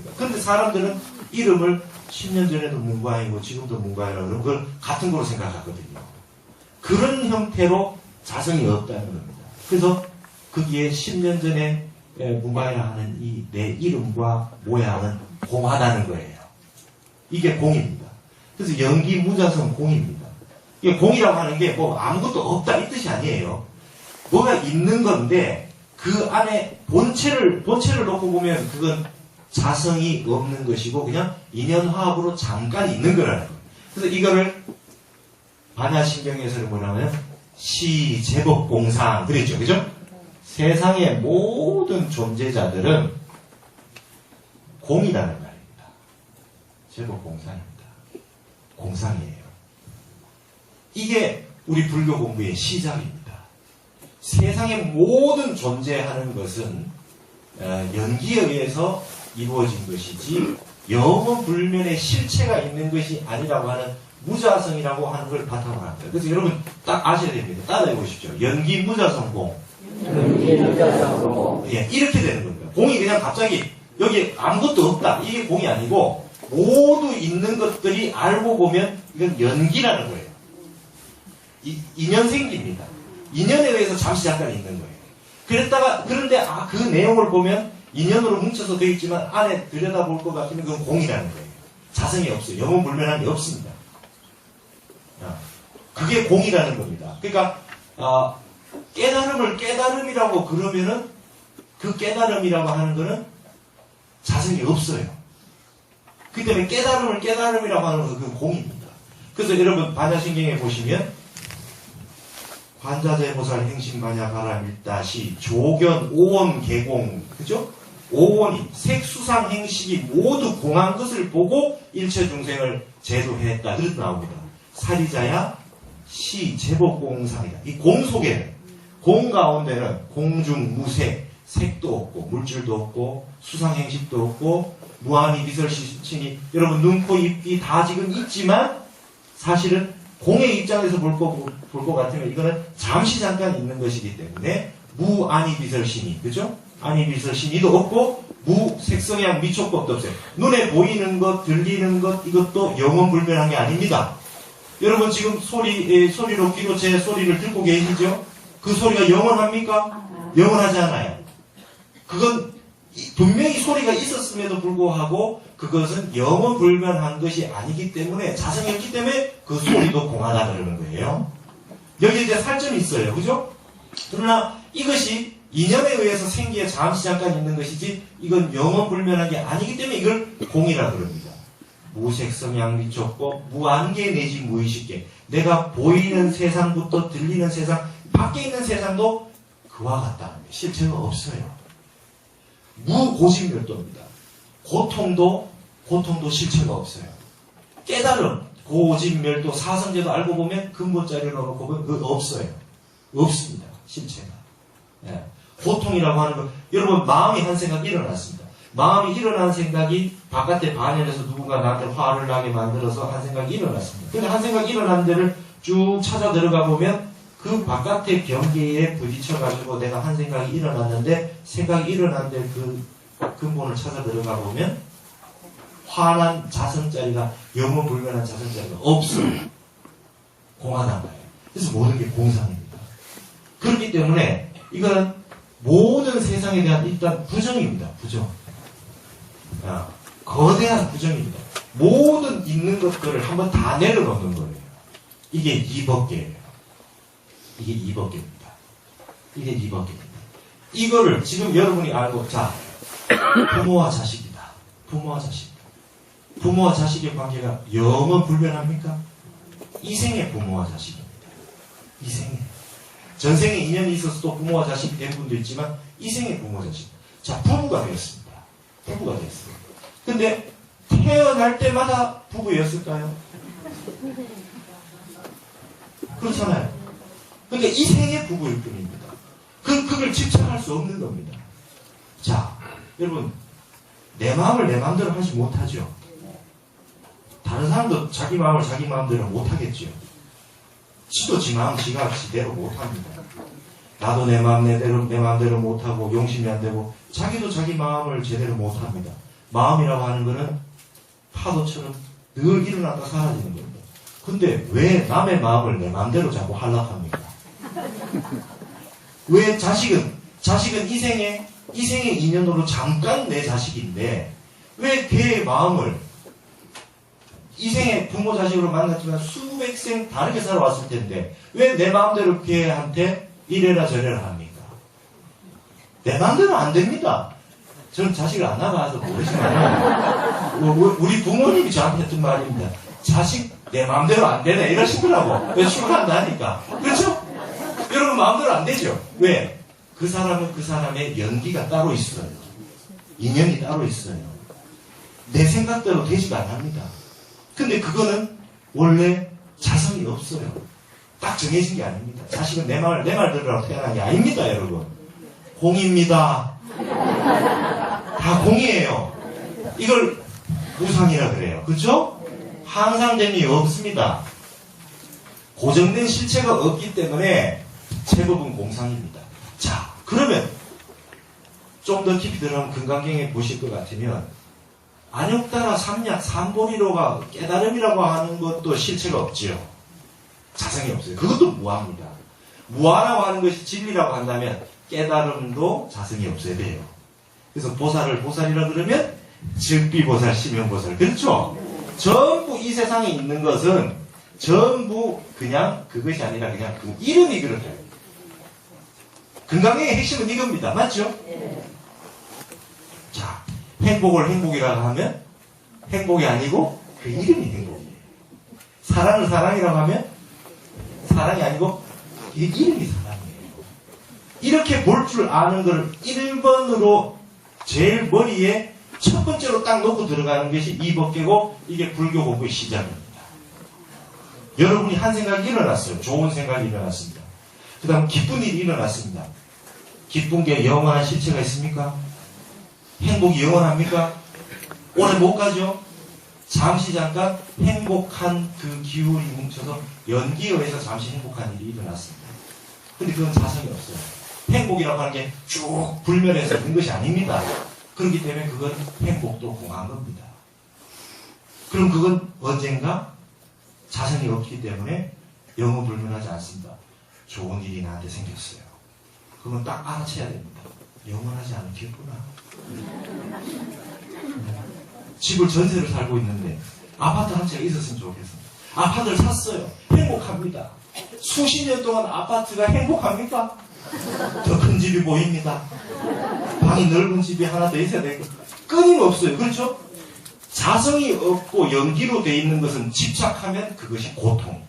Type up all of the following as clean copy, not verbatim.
그런데 사람들은 이름을 10년 전에도 문과이고 지금도 문과이라고 그런 걸 같은 거로 생각하거든요. 그런 형태로 자성이 없다는 겁니다. 그래서 거기에 10년 전에 문과이라 하는 이 내 이름과 모양은 공하다는 거예요. 이게 공입니다. 그래서 연기 무자성 공입니다. 이게 공이라고 하는 게 뭐 아무것도 없다 이 뜻이 아니에요. 뭐가 있는 건데 그 안에 본체를 놓고 보면 그건 자성이 없는 것이고 그냥 인연화합으로 잠깐 있는 거라는 거예요. 그래서 이거를 반야신경에서는 뭐냐면 시제법공상 그랬죠. 그죠? 세상의 모든 존재자들은 공이라는 말입니다. 제법공상입니다. 공상이에요. 이게 우리 불교 공부의 시작입니다. 세상의 모든 존재하는 것은 연기에 의해서 이루어진 것이지 영원불면의 실체가 있는 것이 아니라고 하는 무자성이라고 하는 걸 바탕으로 합니다. 그래서 여러분 딱 아셔야 됩니다. 따라해 보십시오. 연기 무자성 공. 연기 무자성 공. 예, 이렇게 되는 겁니다. 공이 그냥 갑자기 여기 아무것도 없다. 이게 공이 아니고 모두 있는 것들이 알고 보면 이건 연기라는 거예요. 인연 생깁니다. 인연에 의해서 잠시 잠깐 있는 거예요. 그런데 그 내용을 보면 인연으로 뭉쳐서 되어 있지만 안에 들여다볼 것 같으면 그건 공이라는 거예요. 자성이 없어요. 영원불면한 게 없습니다. 그게 공이라는 겁니다. 그러니까 깨달음을 깨달음이라고 그러면은 그 깨달음이라고 하는 거는 자성이 없어요. 그렇기 때문에 깨달음을 깨달음이라고 하는 것은 그건 공입니다. 그래서 여러분 반야신경에 보시면 관자재보살 행심반야 가라밀다시 조견 오원 개공 그죠? 오원이 색수상 행식이 모두 공한 것을 보고 일체 중생을 제도했다. 이렇게 나옵니다. 사리자야 시제법공상이다. 이 공 속에는 공 가운데는 공중 무색 색도 없고 물질도 없고 수상 행식도 없고 무한히 미설신이 여러분 눈, 코, 입, 귀 다 지금 있지만 사실은 공의 입장에서 볼 것 같으면 이거는 잠시 잠깐 있는 것이기 때문에 무아니 비설신이 그죠? 아니 비설신이도 없고 무색성양 미촉법도 없어요. 눈에 보이는 것, 들리는 것 이것도 영원불변한 게 아닙니다. 여러분 지금 소리로 귀로 제 소리를 듣고 계시죠? 그 소리가 영원합니까? 영원하지 않아요. 그건 분명히 소리가 있었음에도 불구하고 그것은 영원불변한 것이 아니기 때문에 자성이 없기 때문에 그 소리도 공하다 그러는 거예요. 여기 이제 살점이 있어요. 그죠? 그러나 이것이 인연에 의해서 생기에 잠시 잠깐 있는 것이지 이건 영원불변한 게 아니기 때문에 이걸 공이라 그럽니다. 무색성양 미촉법 무한계 내지 무의식계 내가 보이는 세상부터 들리는 세상 밖에 있는 세상도 그와 같다는 거예요. 실체가 없어요. 무고집멸도입니다. 고통도 실체가 없어요. 깨달음, 고집멸도, 사성제도 알고 보면 근본자리를 넣어놓고 보면 그거 없어요. 없습니다. 실체가. 예. 고통이라고 하는 건 여러분 마음이 한 생각이 일어났습니다. 마음이 일어난 생각이 바깥에 반연해서 누군가 나한테 화를 나게 만들어서 한 생각이 일어났습니다. 근데 한 생각이 일어난 데를 쭉 찾아 들어가 보면 그 바깥의 경계에 부딪혀가지고 내가 한 생각이 일어났는데 생각이 일어난 데 그 근본을 찾아 들어가 보면 화난 자성자리가 영원불변한 자성자리가 없어요. 공하단 말이에요. 그래서 모든 게 공상입니다. 그렇기 때문에 이거는 모든 세상에 대한 일단 부정입니다. 부정. 거대한 부정입니다. 모든 있는 것들을 한번 다 내려놓는 거예요. 이게 이법계예요. 이게 이법계입니다. 이게 이법계입니다. 이거를 지금 여러분이 알고 자 부모와 자식이다. 부모와 자식. 부모와 자식의 관계가 영원불변합니까? 이생의 부모와 자식입니다. 이생의. 전생에 인연이 있어서 또 부모와 자식이 된 분도 있지만 이생의 부모와 자식. 자 부부가 되었습니다. 부부가 되었습니다. 근데 태어날 때마다 부부였을까요? 그렇잖아요. 그러니까 이 생의 부부일 뿐입니다. 그걸 집착할 수 없는 겁니다. 자, 여러분, 내 마음을 내 마음대로 하지 못하죠. 다른 사람도 자기 마음을 자기 마음대로 못하겠죠. 지도 지 마음 지가 지대로 못합니다. 나도 내 마음대로 못하고 용심이 안 되고 자기도 자기 마음을 제대로 못합니다. 마음이라고 하는 거는 파도처럼 늘 일어났다 사라지는 겁니다. 근데 왜 남의 마음을 내 마음대로 자꾸 활락합니까? 왜 자식은 이생의 인연으로 잠깐 내 자식인데 왜 걔의 마음을 이생의 부모 자식으로 만났지만 수백 생 다르게 살아왔을 텐데 왜 내 마음대로 걔한테 이래라 저래라 합니까? 내 마음대로 안 됩니다. 저는 자식을 안 낳아서 모르지만 우리 부모님이 저한테 했던 말입니다. 자식 내 마음대로 안 되네 이러시더라고. 왜 축하한다니까. 그렇죠? 여러분 마음대로 안 되죠. 왜? 그 사람은 그 사람의 연기가 따로 있어요. 인연이 따로 있어요. 내 생각대로 되지가 안 합니다. 근데 그거는 원래 자성이 없어요. 딱 정해진 게 아닙니다. 자식은 내 말 들으라고 태어난 게 아닙니다, 여러분. 공입니다. 다 공이에요. 이걸 우상이라 그래요. 그렇죠? 항상됨이 없습니다. 고정된 실체가 없기 때문에 제법은 공상입니다. 자, 그러면 좀 더 깊이 들어가면 금강경에 보실 것 같으면 안욕따라 삼약 삼보리로가 깨달음이라고 하는 것도 실체가 없지요. 자성이 없어요. 그것도 무아입니다. 무아라고 하는 것이 진리라고 한다면 깨달음도 자성이 없어야 돼요. 그래서 보살을 보살이라 그러면 즉비보살, 심형보살. 그렇죠? 전부 이 세상에 있는 것은 전부 그냥 그것이 아니라 그냥 그 이름이 그렇대요. 금강경의 핵심은 이겁니다. 맞죠? 자, 행복을 행복이라고 하면 행복이 아니고 그 이름이 행복이에요. 사랑을 사랑이라고 하면 사랑이 아니고 그 이름이 사랑이에요. 이렇게 볼 줄 아는 걸 1번으로 제일 머리에 첫 번째로 딱 놓고 들어가는 것이 이 법계고 이게 불교 공부의 시작입니다. 여러분이 한 생각이 일어났어요. 좋은 생각이 일어났습니다. 그 다음 기쁜 일이 일어났습니다. 기쁜 게 영원한 실체가 있습니까? 행복이 영원합니까? 오래 못 가죠? 잠시 잠깐 행복한 그 기운이 뭉쳐서 연기에 의해서 잠시 행복한 일이 일어났습니다. 근데 그건 자성이 없어요. 행복이라고 하는 게 쭉 불면해서 있는 것이 아닙니다. 그렇기 때문에 그건 행복도 공한 겁니다. 그럼 그건 언젠가 자성이 없기 때문에 영원불면하지 않습니다. 좋은 일이 나한테 생겼어요. 그건 딱 알아채야 됩니다. 영원하지 않겠구나. 집을 전세로 살고 있는데 아파트 한 채가 있었으면 좋겠습니다. 아파트를 샀어요. 행복합니다. 수십 년 동안 아파트가 행복합니까? 더 큰 집이 보입니다. 방이 넓은 집이 하나 더 있어야 되고 끊임없어요. 그렇죠? 자성이 없고 연기로 돼 있는 것은 집착하면 그것이 고통입니다.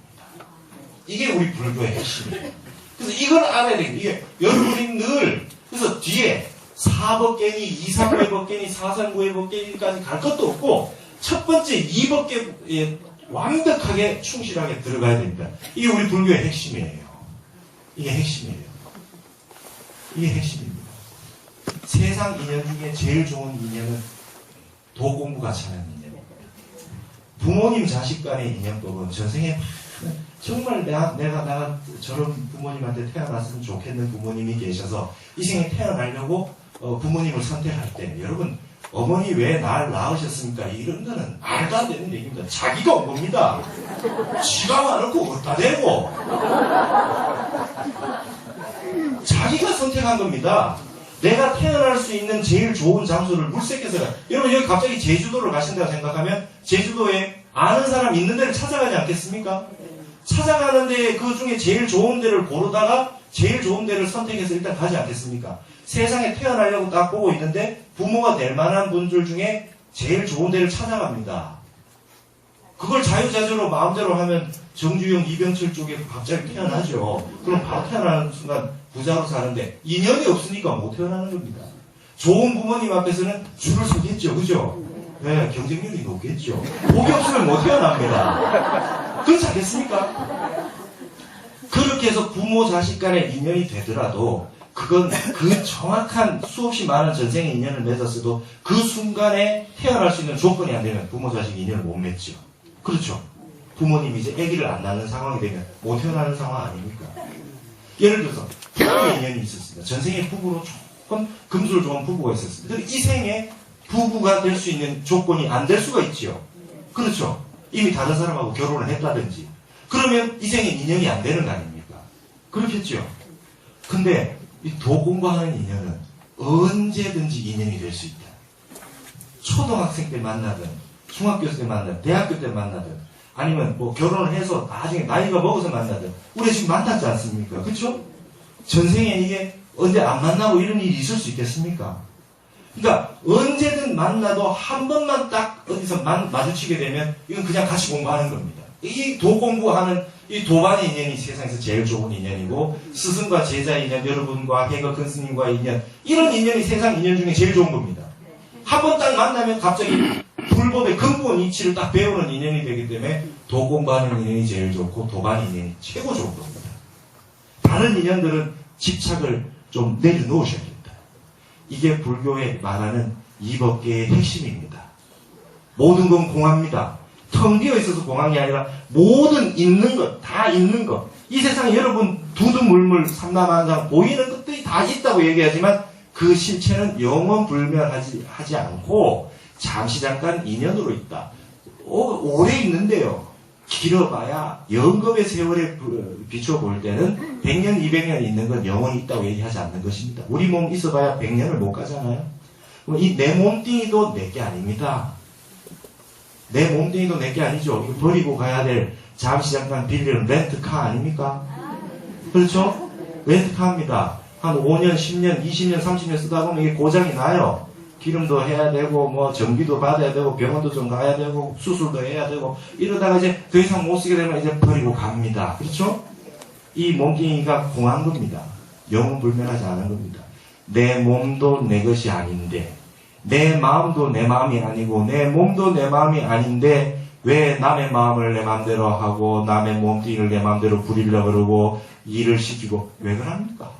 이게 우리 불교의 핵심이에요. 그래서 이걸 알아야 돼요. 이게 여러분이 늘 그래서 뒤에 4법계니 239의 법계니 439의 법계니까지 갈 것도 없고 첫 번째 2법계에 완벽하게 충실하게 들어가야 됩니다. 이게 우리 불교의 핵심이에요. 이게 핵심이에요. 이게 핵심입니다. 세상 인연 중에 제일 좋은 인연은 도공부 같이 하는 인연입니다. 부모님 자식 간의 인연법은 전생에 정말 내가 저런 부모님한테 태어났으면 좋겠는 부모님이 계셔서 이 생에 태어나려고 부모님을 선택할 때 여러분 어머니 왜 날 낳으셨습니까? 이런 거는 말도 안 되는 얘기입니다. 자기가 온 겁니다. 지가 와놓고 어디다 대고 자기가 선택한 겁니다. 내가 태어날 수 있는 제일 좋은 장소를 물색해서 여러분 여기 갑자기 제주도를 가신다고 생각하면 제주도에 아는 사람 있는 데를 찾아가지 않겠습니까? 찾아가는데 그 중에 제일 좋은 데를 고르다가 제일 좋은 데를 선택해서 일단 가지 않겠습니까? 세상에 태어나려고 딱 보고 있는데 부모가 될 만한 분들 중에 제일 좋은 데를 찾아갑니다. 그걸 자유자재로 마음대로 하면 정주영, 이병철 쪽에 갑자기 태어나죠. 그럼 바로 태어나는 순간 부자로 사는데 인연이 없으니까 못 태어나는 겁니다. 좋은 부모님 앞에서는 줄을 서겠죠. 그죠? 네, 경쟁률이 높겠죠. 복이 없으면 못 태어납니다. 그렇지 않겠습니까? 그렇게 해서 부모 자식 간의 인연이 되더라도 그건 그 정확한 수없이 많은 전생의 인연을 맺었어도 그 순간에 태어날 수 있는 조건이 안 되면 부모 자식 인연을 못 맺죠. 그렇죠. 부모님이 이제 아기를 안 낳는 상황이 되면 못 태어나는 상황 아닙니까? 예를 들어서 부부의 인연이 있었습니다. 전생에 부부로 조금 금술 좋은 부부가 있었습니다. 근데 이 생에 부부가 될 수 있는 조건이 안 될 수가 있지요. 그렇죠. 이미 다른 사람하고 결혼을 했다든지. 그러면 이 생에 인연이 안 되는 거 아닙니까? 그렇겠죠. 근데 이 도 공부하는 인연은 언제든지 인연이 될 수 있다. 초등학생 때 만나든, 중학교 때 만나든, 대학교 때 만나든, 아니면 뭐 결혼을 해서 나중에 나이가 먹어서 만나든, 우리 지금 만났지 않습니까? 그렇죠? 전생에 이게 언제 안 만나고 이런 일이 있을 수 있겠습니까? 그러니까 언제든 만나도 한 번만 딱 어디서 마주치게 되면 이건 그냥 같이 공부하는 겁니다. 이 도 공부하는 이 도반의 인연이 세상에서 제일 좋은 인연이고, 스승과 제자 인연, 여러분과 해거 큰 스님과의 인연, 이런 인연이 세상 인연 중에 제일 좋은 겁니다. 한 번 딱 만나면 갑자기 불법의 근본 이치를 딱 배우는 인연이 되기 때문에 도 공부하는 인연이 제일 좋고 도반 인연이 최고 좋은 겁니다. 다른 인연들은 집착을 좀 내려놓으셔야 됩니다. 이게 불교에 말하는 이법계의 핵심입니다. 모든 건 공합니다. 텅 비어 있어서 공합이 아니라 모든 있는 것, 다 있는 것. 이 세상에 여러분 두두물물 삼라만상 보이는 것들이 다 있다고 얘기하지만 그 실체는 영원 불멸하지 않고 잠시 잠깐 인연으로 있다. 오래 있는데요. 길어봐야 영겁의 세월에 비춰볼 때는 100년, 200년 있는 건 영원히 있다고 얘기하지 않는 것입니다. 우리 몸 있어봐야 100년을 못 가잖아요. 이 내 몸뚱이도 내게 아닙니다. 내 몸뚱이도 내게 아니죠. 이거 버리고 가야 될 잠시 잠깐 빌리는 렌트카 아닙니까? 그렇죠? 렌트카입니다. 한 5년, 10년, 20년, 30년 쓰다 보면 이게 고장이 나요. 기름도 해야 되고, 뭐, 전기도 받아야 되고, 병원도 좀 가야 되고, 수술도 해야 되고, 이러다가 이제 더 이상 못 쓰게 되면 이제 버리고 갑니다. 그렇죠? 이 몸뚱이가 공한 겁니다. 영원 불멸하지 않은 겁니다. 내 몸도 내 것이 아닌데, 내 마음도 내 마음이 아니고, 내 몸도 내 마음이 아닌데, 왜 남의 마음을 내 마음대로 하고, 남의 몸뚱이를 내 마음대로 부리려고 그러고, 일을 시키고, 왜 그럽니까?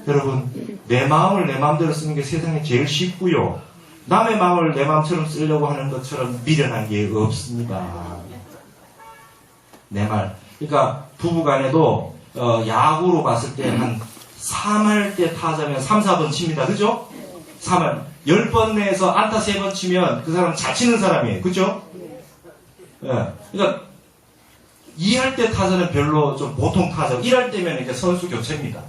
여러분, 내 마음을 내 마음대로 쓰는 게 세상에 제일 쉽고요. 남의 마음을 내 마음처럼 쓰려고 하는 것처럼 미련한 게 없습니다. 내 말. 그러니까 부부간에도 야구로 봤을 때 한 3할 때 타자면 3, 4번 칩니다. 그죠? 3할. 10번 내에서 안타 3번 치면 그 사람 잘 치는 사람이에요. 그죠? 예. 그러니까 2할 때 타자는 별로 좀 보통 타자. 1할 때면 이제 선수 교체입니다.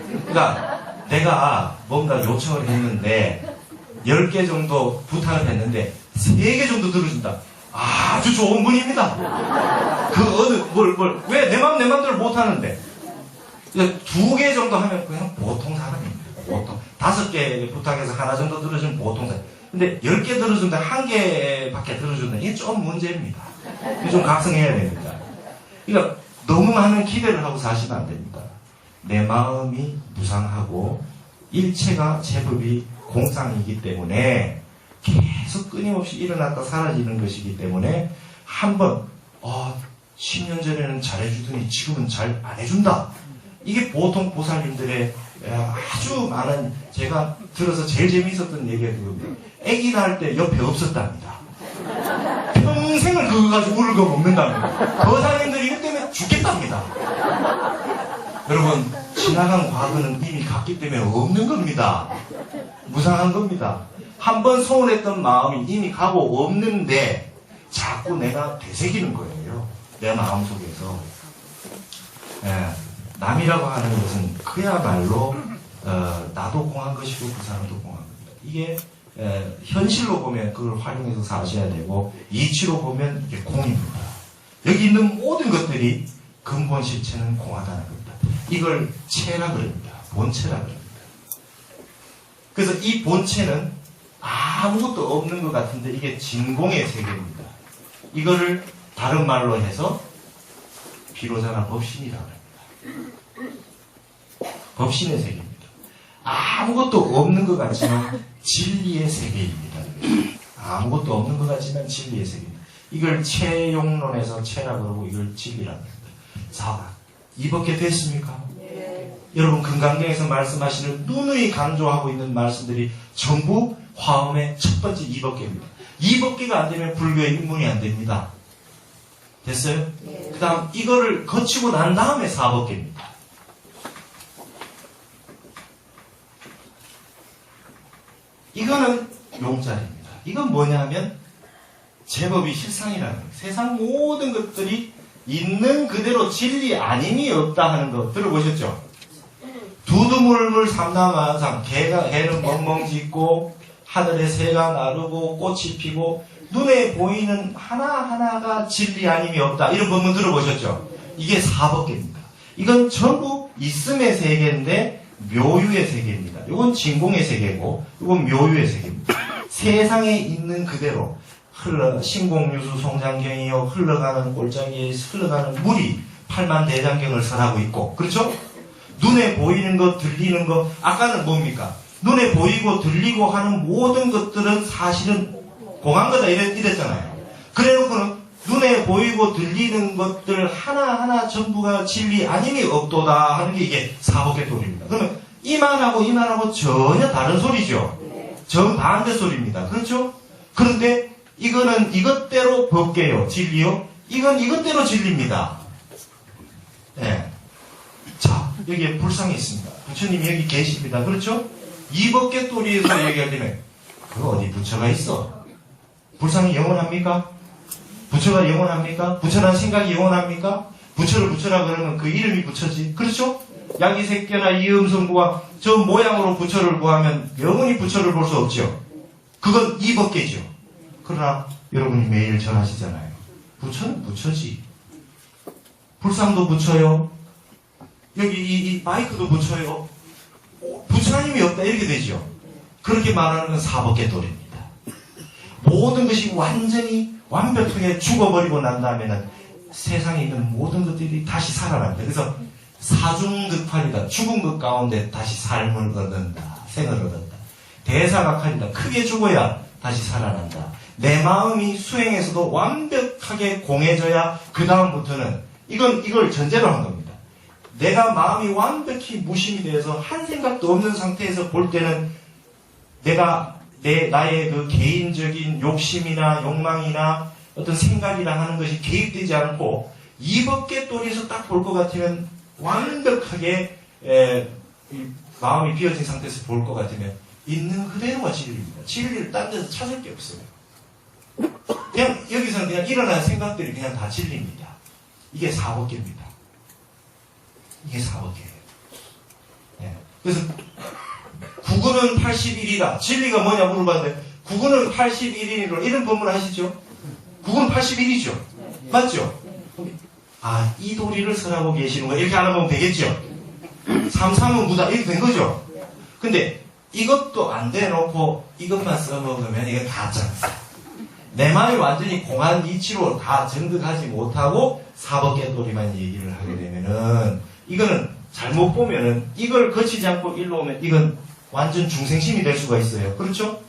그러니까 내가 뭔가 요청을 했는데 10개 정도 부탁을 했는데 3개 정도 들어준다. 아주 좋은 분입니다. 왜 내 맘대로 못하는데 2개 정도 하면 그냥 보통 사람입니다. 보통 5개 부탁해서 하나 정도 들어주면 보통 사람. 근데 10개 들어준다 1개밖에 들어준다. 이게 좀 문제입니다. 이게 좀 각성해야 됩니다. 그러니까 너무 많은 기대를 하고 사시면 안 됩니다. 내 마음이 무상하고 일체가 제법이 공상이기 때문에 계속 끊임없이 일어났다 사라지는 것이기 때문에 한번 10년 전에는 잘해주더니 지금은 잘 안 해준다. 이게 보통 보살님들의 아주 많은, 제가 들어서 제일 재미있었던 얘기가 그겁니다. 아기 낳을 때 옆에 없었답니다. 평생을 그거 가지고 울고 먹는답니다. 보살님들이 이것 때문에 죽겠답니다. 여러분, 지나간 과거는 이미 갔기 때문에 없는 겁니다. 무상한 겁니다. 한번 소원했던 마음이 이미 가고 없는데 자꾸 내가 되새기는 거예요. 내 마음속에서. 남이라고 하는 것은 그야말로 나도 공한 것이고 그 사람도 공한 겁니다. 이게 현실로 보면 그걸 활용해서 사셔야 되고 이치로 보면 이게 공입니다. 여기 있는 모든 것들이 근본 실체는 공하다는 겁니다. 이걸 체라 그럽니다. 본체라 그럽니다. 그래서 이 본체는 아무것도 없는 것 같은데 이게 진공의 세계입니다. 이거를 다른 말로 해서 비로자나 법신이라고 합니다. 법신의 세계입니다. 아무것도 없는 것 같지만 진리의 세계입니다. 아무것도 없는 것 같지만 진리의 세계입니다. 이걸 체용론에서 체라 그러고 이걸 진리라고 합니다. 자, 이렇게 됐습니까? 네. 여러분 금강경에서 말씀하시는 누누이 강조하고 있는 말씀들이 전부 화엄의 첫 번째 이법계입니다. 이법계가 안 되면 불교의 입문이 안 됩니다. 됐어요? 네. 그 다음 이거를 거치고 난 다음에 사법계입니다. 이거는 용자리입니다. 이건 뭐냐면 제법이 실상이라는 거예요. 세상 모든 것들이 있는 그대로 진리 아님이 없다 하는 거 들어보셨죠? 두두물물 삼라만상 개는 멍멍 짖고 하늘에 새가 나르고 꽃이 피고 눈에 보이는 하나하나가 진리 아님이 없다. 이런 본문 들어보셨죠? 이게 사법계입니다. 이건 전부 있음의 세계인데 묘유의 세계입니다. 이건 진공의 세계고 이건 묘유의 세계입니다. 세상에 있는 그대로 신공유수 송장경이요 흘러가는 골짜기에 흘러가는 물이 팔만대장경을 설하고 있고 그렇죠? 눈에 보이는 것 들리는 것 아까는 뭡니까? 눈에 보이고 들리고 하는 모든 것들은 사실은 공한 거다 이랬잖아요. 그래놓고는 눈에 보이고 들리는 것들 하나하나 전부가 진리 아님이 없도다 하는 게 이게 사법의 도리입니다. 그러면 이 말하고 전혀 다른 소리죠. 정반대 소리입니다. 그렇죠? 그런데 이거는 이것대로 법계요, 진리요. 이건 이것대로 진리입니다. 네. 자, 여기에 불상이 있습니다. 부처님이 여기 계십니다. 그렇죠? 이 법계 도리에서 얘기하려면 그 어디 부처가 있어? 불상이 영원합니까? 부처가 영원합니까? 부처라는 생각이 영원합니까? 부처를 부처라 그러면 그 이름이 부처지. 그렇죠? 야기새끼나 이음성구와 저 모양으로 부처를 구하면 영원히 부처를 볼 수 없죠. 그건 이 법계죠. 그러나 여러분이 매일 전하시잖아요. 부처는 부처지. 불상도 부처요. 여기 이 마이크도 부처요. 부처님이 없다 이렇게 되죠. 그렇게 말하는 건 사법계 도리입니다. 모든 것이 완전히 완벽하게 죽어버리고 난 다음에는 세상에 있는 모든 것들이 다시 살아납니다. 그래서 사중득팔이다. 죽은 것 가운데 다시 삶을 얻는다. 생을 얻는다. 대사각할이다. 크게 죽어야 다시 살아난다. 내 마음이 수행에서도 완벽하게 공해져야 그 다음부터는 이걸 전제로 한 겁니다. 내가 마음이 완벽히 무심이 되어서 한 생각도 없는 상태에서 볼 때는 나의 그 개인적인 욕심이나 욕망이나 어떤 생각이나 하는 것이 개입되지 않고 이 법계 도리에서 딱 볼 것 같으면 완벽하게 마음이 비어진 상태에서 볼 것 같으면 있는 그대로가 진리입니다. 진리를 딴 데서 찾을 게 없어요. 그냥 여기서는 그냥 일어나는 생각들이 그냥 다 진리입니다. 이게 사법계입니다. 이게 사법계예요. 네. 그래서 구구는 81이다. 진리가 뭐냐 물어봤는데 구구는 81이로 이런 법문을 하시죠? 구구는 81이죠. 맞죠? 아, 이 도리를 설하고 계시는 거예요. 이렇게 알아보면 되겠죠? 33은 무다. 이렇게 된 거죠? 근데 이것도 안 돼놓고 이것만 써먹으면 이건 가짜입니다. 내 마음이 완전히 공한 이치로 다 정득하지 못하고 사법계 도리만 얘기를 하게 되면은 이거는 잘못 보면은 이걸 거치지 않고 일로 오면 이건 완전 중생심이 될 수가 있어요. 그렇죠?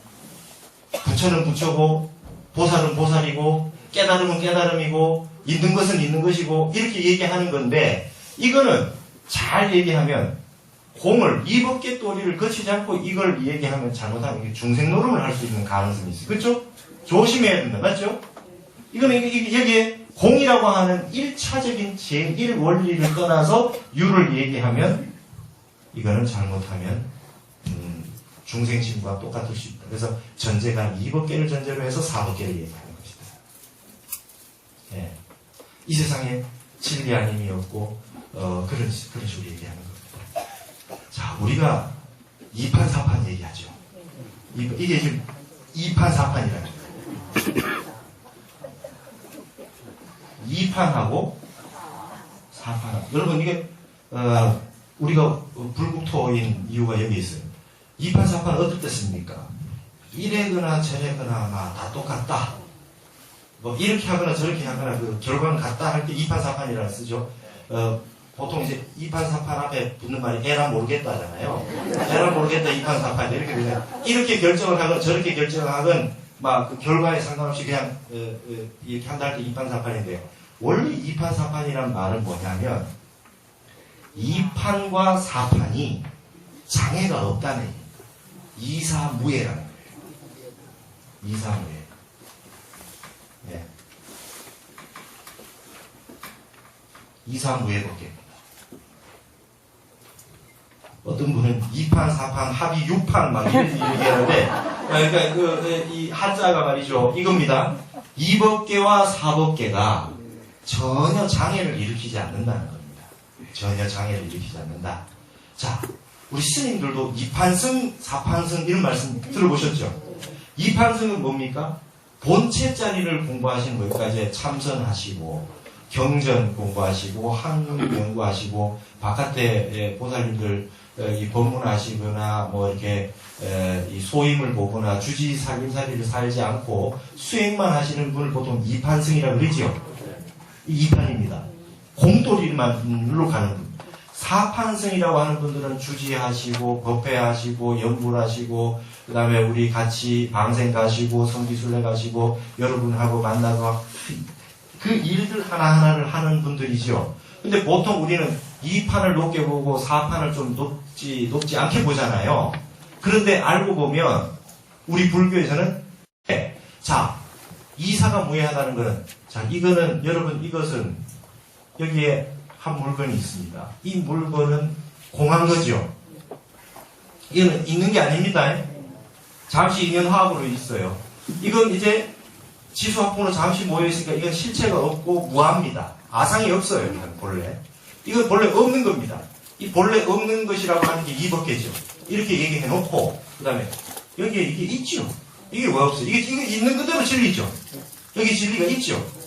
부처는 부처고 보살은 보살이고 깨달음은 깨달음이고 있는 것은 있는 것이고 이렇게 얘기하는 건데 이거는 잘 얘기하면 공을 이 법계 도리를 거치지 않고 이걸 얘기하면 잘못하면 중생노름을 할 수 있는 가능성이 있어요. 그렇죠? 조심해야 된다. 맞죠? 이거는 여기에 공이라고 하는 1차적인 제1 원리를 떠나서 유를 얘기하면 이거는 잘못하면 중생심과 똑같을 수 있다. 그래서 전제가 이 법계를 전제로 해서 사법계를 얘기하는 것이다. 예. 이 세상에 진리 아님이 없고 그런 식으로 얘기하는 겁니다. 자, 우리가 2판 4판 얘기하죠. 이게 지금 2판 4판이라는 거예요. 2판하고 4판. 여러분 이게 우리가 불국토인 이유가 여기 있어요. 2판 4판 어떨 때 씁니까? 이래거나 저래거나 다 똑같다. 뭐 이렇게 하거나 저렇게 하거나 그 결과는 같다 할 때 2판 4판이라고 쓰죠. 보통 이제 2판 4판 앞에 붙는 말이 에라 모르겠다잖아요. 에라 모르겠다 2판 4판 이렇게 그냥 이렇게 결정을 하건 저렇게 결정을 하건 막 그 결과에 상관없이 그냥 이렇게 한다 할 때 2판 4판인데요. 원래 2판 4판이란 말은 뭐냐면 2판과 4판이 장애가 없다는 얘기예요. 이사무예라는 거예요. 이사무예. 네. 이사무예 법계입니다. 어떤 분은 2판, 4판, 합의 6판 막 이렇게 얘기하는데 그러니까 이 한자가 말이죠. 이겁니다. 이법계와 사법계가 전혀 장애를 일으키지 않는다는 겁니다. 전혀 장애를 일으키지 않는다. 자, 우리 스님들도 이판승, 사판승 이런 말씀 들어보셨죠? 이판승은 뭡니까? 본체 자리를 공부하시는 거예요. 그러니까 이제 참선하시고 경전 공부하시고 한문 연구하시고 바깥에 보살님들 이 법문하시거나 뭐 이렇게 이 소임을 보거나 주지 살림살이를 살지 않고 수행만 하시는 분을 보통 이판승이라고 그러죠. 이판입니다. 공돌이만으로 가는 분. 사판승이라고 하는 분들은 주지하시고 법회하시고 연구하시고 그 다음에 우리 같이 방생 가시고 성지순례 가시고 여러분하고 만나서 그 일들 하나하나를 하는 분들이죠. 근데 보통 우리는 2판을 높게 보고 4판을 좀 높지 않게 보잖아요. 그런데 알고 보면 우리 불교에서는 자, 이사가 무해하다는 거는 자, 이거는 여러분 이것은 여기에 한 물건이 있습니다. 이 물건은 공한 거죠. 이거는 있는 게 아닙니다. 잠시 인연화합으로 있어요. 이건 이제 지수합본으로 잠시 모여있으니까 이건 실체가 없고 무합니다. 아상이 없어요. 이건 본래. 이건 본래 없는 겁니다. 이 본래 없는 것이라고 하는 게 이법계죠. 이렇게 얘기해 놓고 그 다음에 여기에 이게 있죠. 이게 왜 없어요? 이게 있는 그대로 진리죠. 여기 진리가 있죠.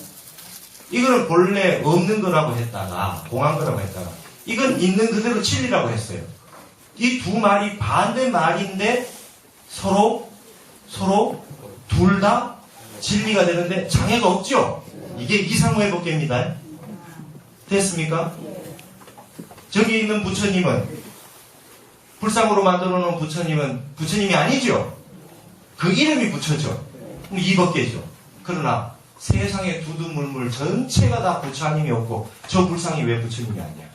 이거는 본래 없는 거라고 했다가 공한 거라고 했다가 이건 있는 그대로 진리라고 했어요. 이 두 말이 반대 말인데 서로 둘 다 진리가 되는데 장애가 없죠. 이게 이상무의 법계입니다. 됐습니까? 저기 있는 부처님은 불상으로 만들어 놓은 부처님은 부처님이 아니죠. 그 이름이 부처죠. 이 법계죠. 그러나 세상의 두두물물 전체가 다 부처님이 없고 저 불상이 왜 부처님이 아니야?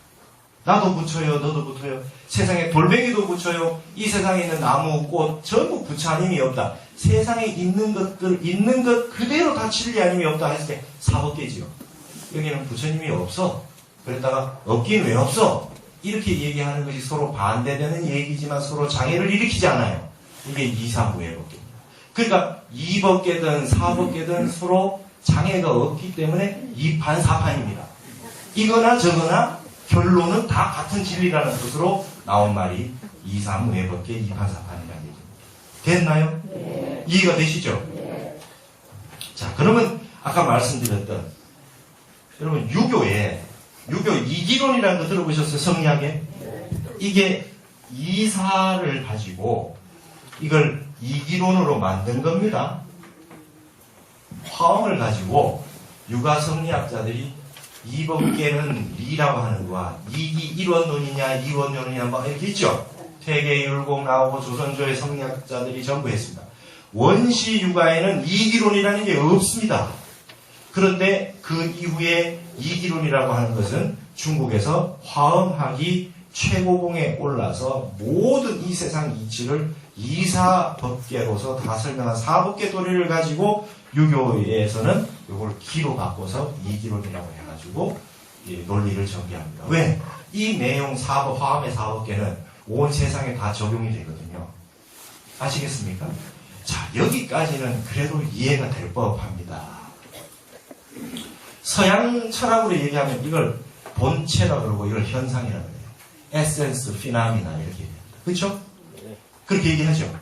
나도 부처요, 너도 부처요. 세상에 돌멩이도 부처요. 이 세상에 있는 나무, 꽃 전부 부처님이 없다. 세상에 있는 것들 있는 것 그대로 다 진리 아님이 없다 했을 때 사법계지요. 여기는 부처님이 없어. 그랬다가 없긴 왜 없어? 이렇게 얘기하는 것이 서로 반대되는 얘기지만 서로 장애를 일으키지 않아요. 이게 이사무의 법계입니다. 그러니까 이법계든 사법계든 서로 장애가 없기 때문에 이판사판입니다. 이거나 저거나 결론은 다 같은 진리라는 것으로 나온 말이 이사무의 법계 이판사판이라는 얘기입니다. 됐나요? 네. 이해가 되시죠? 네. 자, 그러면 아까 말씀드렸던 여러분 유교 이기론이라는 거 들어보셨어요? 성리학에? 네. 이게 이사를 가지고 이걸 이기론으로 만든 겁니다. 화엄을 가지고 유가성리학자들이 이법계는 리라고 하는 거와 이기 일원론이냐 이원론이냐 뭐 이렇게 있죠. 퇴계율곡 나오고 조선조의 성리학자들이 전부 했습니다. 원시 유가에는 이기론이라는 게 없습니다. 그런데 그 이후에 이기론이라고 하는 것은 중국에서 화엄학이 최고봉에 올라서 모든 이 세상 이치를 이사법계로서 다 설명한 사법계 도리를 가지고 유교에서는 이걸 기로 바꿔서 이기론이라고 해가지고 논리를 전개합니다. 왜? 이 내용 화엄의 사법계는 온 세상에 다 적용이 되거든요. 아시겠습니까? 자, 여기까지는 그래도 이해가 될 법합니다. 서양 철학으로 얘기하면 이걸 본체라고 그러고 이걸 현상이라고 해요. 에센스, 피나미나 이렇게 얘기합니다. 그렇죠? 그렇게 얘기하죠.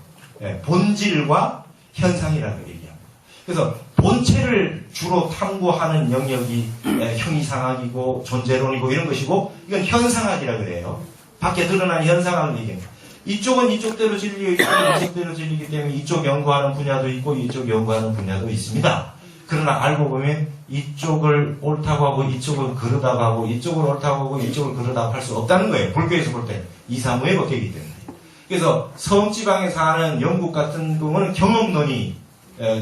본질과 현상이라고 얘기합니다. 그래서 본체를 주로 탐구하는 영역이 형이상학이고 존재론이고 이런 것이고 이건 현상학이라고 그래요. 밖에 드러난 현상학을 얘기합니다. 이쪽은 이쪽대로 진리고 이쪽은 이쪽대로 진리기 때문에 이쪽 연구하는 분야도 있고 이쪽 연구하는 분야도 있습니다. 그러나 알고 보면 이쪽을 옳다고 하고 이쪽을 그러다고 하고 이쪽을 옳다고 하고 이쪽을 그러다고 할 수 없다는 거예요. 불교에서 볼 때 이사무의 법계이기 때문에. 그래서 섬지방에 사는 영국 같은 경우는 경험론이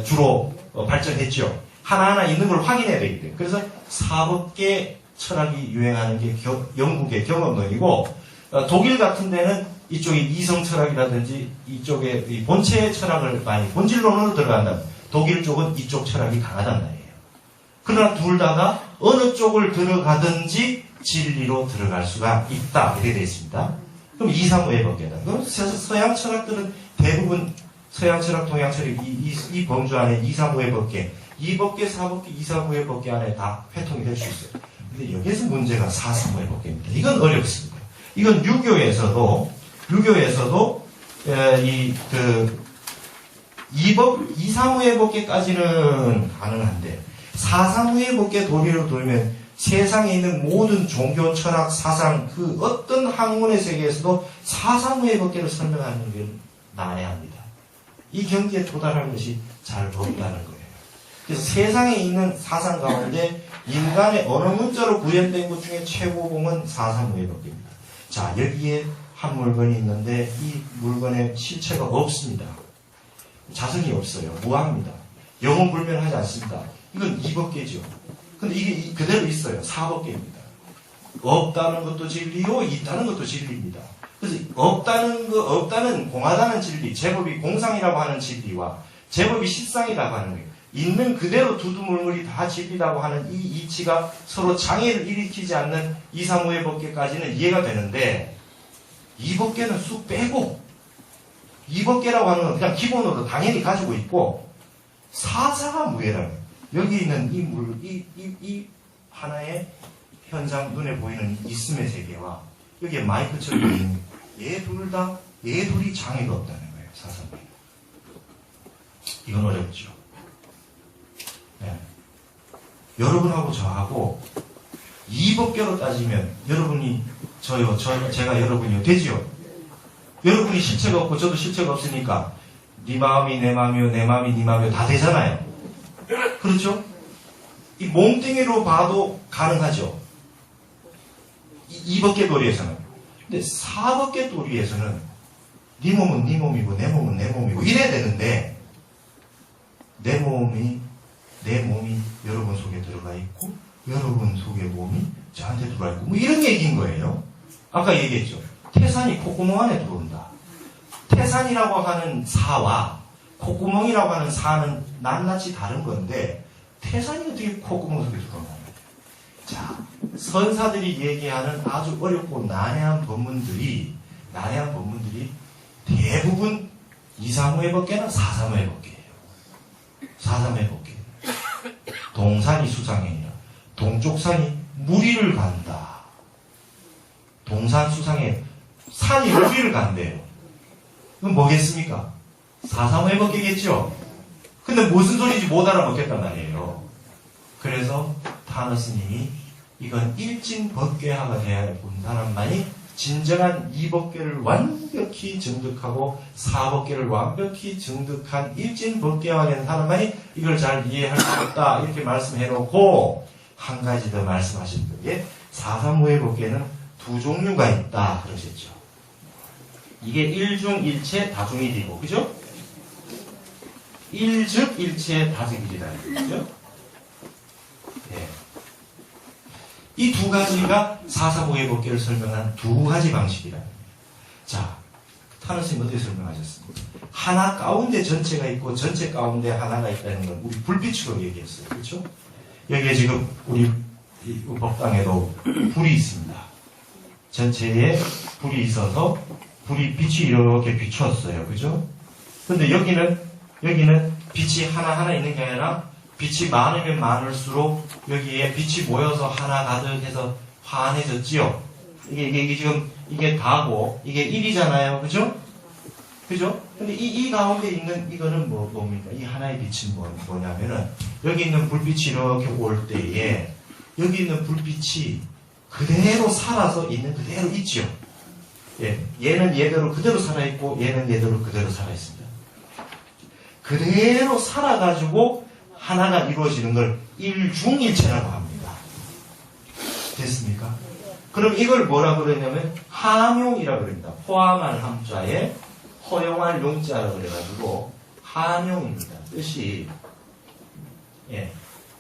주로 발전했죠. 하나하나 있는 걸 확인해야 되기 때문에. 그래서 사법계 철학이 유행하는 게 영국의 경험론이고 독일 같은 데는 이쪽에 이성 철학이라든지 이쪽에 본체 철학을 많이 본질론으로 들어간다. 독일 쪽은 이쪽 철학이 강하단 말이에요. 그러나 둘 다가 어느 쪽을 들어가든지 진리로 들어갈 수가 있다. 이렇게 되어 있습니다. 그럼 이사무의 법계다. 그럼 서양 철학들은 대부분 서양 철학, 동양 철학, 이 범주 안에 2, 3, 5의 법계, 2법계, 4법계, 2, 4, 5의 법계 안에 다 회통이 될 수 있어요. 근데 여기서 문제가 4, 3, 5의 법계입니다. 이건 어렵습니다. 이건 유교에서도 2, 3, 5의 법계까지는 가능한데 4, 3, 5의 법계 도리로 돌면 세상에 있는 모든 종교, 철학, 사상 그 어떤 학문의 세계에서도 4, 3, 5의 법계를 설명하는 게 난해합니다. 이 경지에 도달할 것이 잘 없다는 거예요. 그래서 세상에 있는 사상 가운데 인간의 언어 문자로 구현된 것 중에 최고봉은 4, 3, 5의 법계입니다. 자, 여기에 한 물건이 있는데 이 물건에 실체가 없습니다. 자성이 없어요. 무합니다. 영혼불면하지 않습니다. 이건 2법계죠. 근데 이게 그대로 있어요. 4법계입니다. 없다는 것도 진리요, 있다는 것도 진리입니다. 그래서 없다는 공하다는 진리, 제법이 공상이라고 하는 진리와 제법이 실상이라고 하는 거예요. 있는 그대로 두두물물이 다 진리라고 하는 이 이치가 서로 장애를 일으키지 않는 2, 3, 5의 법계까지는 이해가 되는데 이 법계는 쑥 빼고 이 법계라고 하는 건 그냥 기본으로 당연히 가지고 있고 사사가 무예라는 거예요. 여기 있는 이 하나의 현상 눈에 보이는 있음의 세계와 여기에 마이크처럼 있는 얘 둘이 장애가 없다는 거예요. 사사무예. 이건 어렵죠. 네. 여러분하고 저하고 이 법계로 따지면 여러분이 제가 여러분이요 되지요. 여러분이 실체가 없고 저도 실체가 없으니까 네 마음이 내 마음이요 내 마음이 네 마음이요 다 되잖아요. 그렇죠? 이 몸뚱이로 봐도 가능하죠. 이 법계 도리에서는. 근데 사법계 도리에서는 네 몸은 네 몸이고 내 몸은 내 몸이고 이래야 되는데 내 몸이 여러분 속에 들어가 있고 여러분 속에 몸이 저한테 들어가 있고 뭐 이런 얘기인 거예요. 아까 얘기했죠. 태산이 콧구멍 안에 들어온다. 태산이라고 하는 사와 콧구멍이라고 하는 사는 낱낱이 다른 건데 태산이 어떻게 콧구멍 속에 들어오나요? 자, 선사들이 얘기하는 아주 어렵고 난해한 법문들이 대부분 2, 3, 5의 법계는 4, 3, 5의 법계예요. 4, 3의 법계. 동산이 수상행이라. 동쪽 산이 무리를 간다. 동산 수상에 산이 무리를 간대요. 그럼 뭐겠습니까? 4, 3, 5의 법계겠죠? 근데 무슨 소리인지 못 알아먹겠단 말이에요. 그래서 타너 스님이 이건 일진법계화가 되어야 본 사람만이 진정한 이법계를 완벽히 증득하고 사법계를 완벽히 증득한 일진법계화된 사람만이 이걸 잘 이해할 수 있다 이렇게 말씀해놓고 한 가지 더 말씀하신 거에 4, 3, 5의 법계는 두 종류가 있다 그러셨죠. 이게 일중일체 다중일이고 그죠? 일즉 일체 다중일이다 그죠? 네. 이 두 가지가 4, 3, 5의 법계를 설명한 두 가지 방식이랍니다. 자, 타너 스님 어떻게 설명하셨습니까? 하나 가운데 전체가 있고 전체 가운데 하나가 있다는 건 우리 불빛으로 얘기했어요. 그렇죠? 여기에 지금 우리 법당에도 불이 있습니다. 전체에 불이 있어서 빛이 이렇게 비추었어요. 그죠? 근데 여기는 빛이 하나하나 있는 게 아니라 빛이 많으면 많을수록 여기에 빛이 모여서 하나 가득해서 환해졌지요. 이게 지금 이게 다고 이게 1이잖아요. 그죠? 그죠? 근데 이 가운데 있는 이거는 뭡니까? 이 하나의 빛은 뭐냐면은 여기 있는 불빛이 이렇게 올 때에 여기 있는 불빛이 그대로 살아서 있는 그대로 있지요. 예, 얘는 얘대로 그대로 살아있고 얘는 얘대로 그대로 살아있습니다. 그대로 살아가지고 하나가 이루어지는 걸 일중일체라고 합니다. 됐습니까? 그럼 이걸 뭐라 그러냐면 함용이라고 그럽니다. 포함한 함자에 허용할 용자라고 그래가지고 함용입니다. 뜻이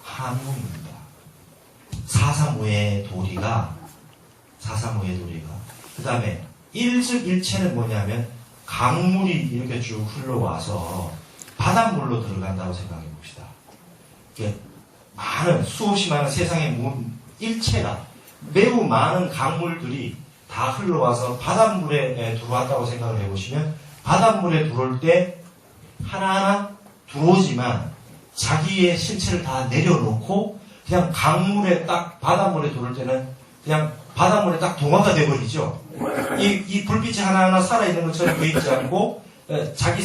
함용입니다. 4, 3, 5의 도리가 그 다음에 일즉일체는 뭐냐면 강물이 이렇게 쭉 흘러와서 바닷물로 들어간다고 생각해 봅시다. 많은 수없이 많은 세상의 일체가 매우 많은 강물들이 다 흘러와서 바닷물에 들어왔다고 생각을 해보시면 바닷물에 들어올 때 하나하나 들어오지만 자기의 신체를 다 내려놓고 그냥 강물에 딱 바닷물에 들어올 때는 그냥 바닷물에 딱 동화가 돼버리죠. 이 불빛이 하나하나 살아있는 것처럼 보이지 않고 자기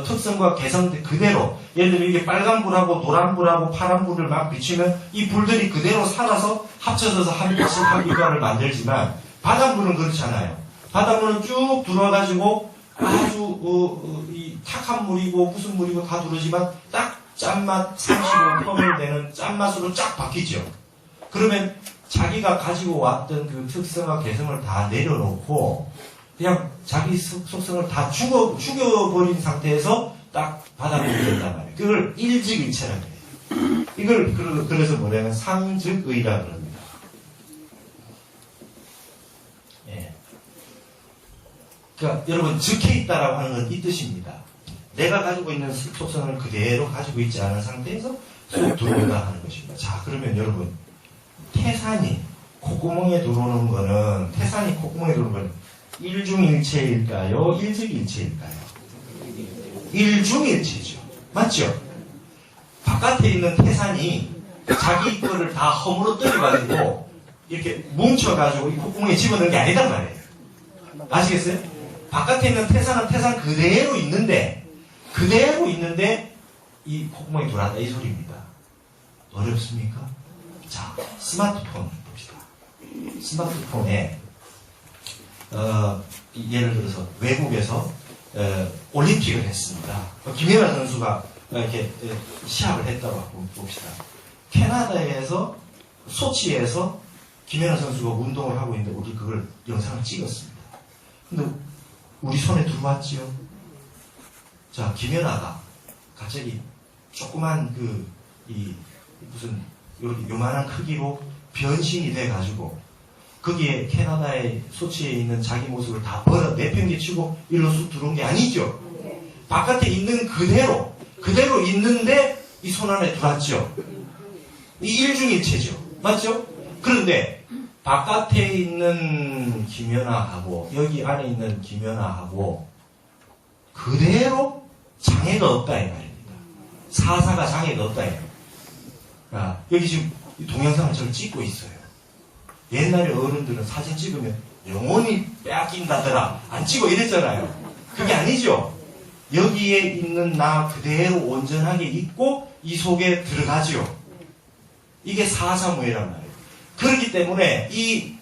특성과 개성 그대로 예를 들면 이게 빨간 불하고 노란 불하고 파란 불을 막 비추면 이 불들이 그대로 살아서 합쳐져서 한빛을 만들지만 바닷물은 그렇잖아요. 바닷물은 쭉 들어와가지고 아주 이 탁한 물이고 무슨 물이고 다 들어오지만 딱 짠맛 35펌을 내는 짠맛으로 쫙 바뀌죠. 그러면 자기가 가지고 왔던 그 특성과 개성을 다 내려놓고 그냥 자기 속성을 다 죽여버린 상태에서 딱 바닥을 된단 말이에요. 그걸 일직일체라고 해요. 이걸 그래서 뭐냐면 상즉의라 그럽니다. 예. 그러니까 여러분 즉해 있다라고 하는 건 이 뜻입니다. 내가 가지고 있는 속성을 그대로 가지고 있지 않은 상태에서 쏙 들어온다 하는 것입니다. 자, 그러면 여러분 태산이 콧구멍에 들어오는 거는 일중일체일까요? 일직일체일까요? 일중일체죠. 맞죠? 바깥에 있는 태산이 자기 거를 다 허물어 떨어가지고 이렇게 뭉쳐가지고 이 콧구멍에 집어넣는 게 아니단 말이에요. 아시겠어요? 바깥에 있는 태산은 태산 그대로 있는데 이 콧구멍에 들어왔다 이 소리입니다. 어렵습니까? 자, 스마트폰 봅시다. 스마트폰에 예를 들어서 외국에서 올림픽을 했습니다. 김연아 선수가 이렇게 시합을 했다고 봅시다. 캐나다에서 소치에서 김연아 선수가 운동을 하고 있는데 우리 그걸 영상을 찍었습니다. 근데 우리 손에 들어왔지요. 자, 김연아가 갑자기 조그만 무슨 요만한 크기로 변신이 돼가지고 거기에 캐나다의 소치에 있는 자기 모습을 다 내팽개치고 일로 쑥 들어온 게 아니죠. 바깥에 있는 그대로 있는데 이 손 안에 들어왔죠. 이 일중일체죠. 맞죠? 그런데 바깥에 있는 김연아하고 여기 안에 있는 김연아하고 그대로 장애가 없다 이 말입니다. 사사가 장애가 없다 이 말입니다. 여기 지금 동영상을 저를 찍고 있어요. 옛날에 어른들은 사진 찍으면 영혼이 빼앗긴다더라 안 찍어 이랬잖아요. 그게 아니죠. 여기에 있는 나 그대로 온전하게 있고 이 속에 들어가죠. 이게 사사무예란 말이에요. 그렇기 때문에 이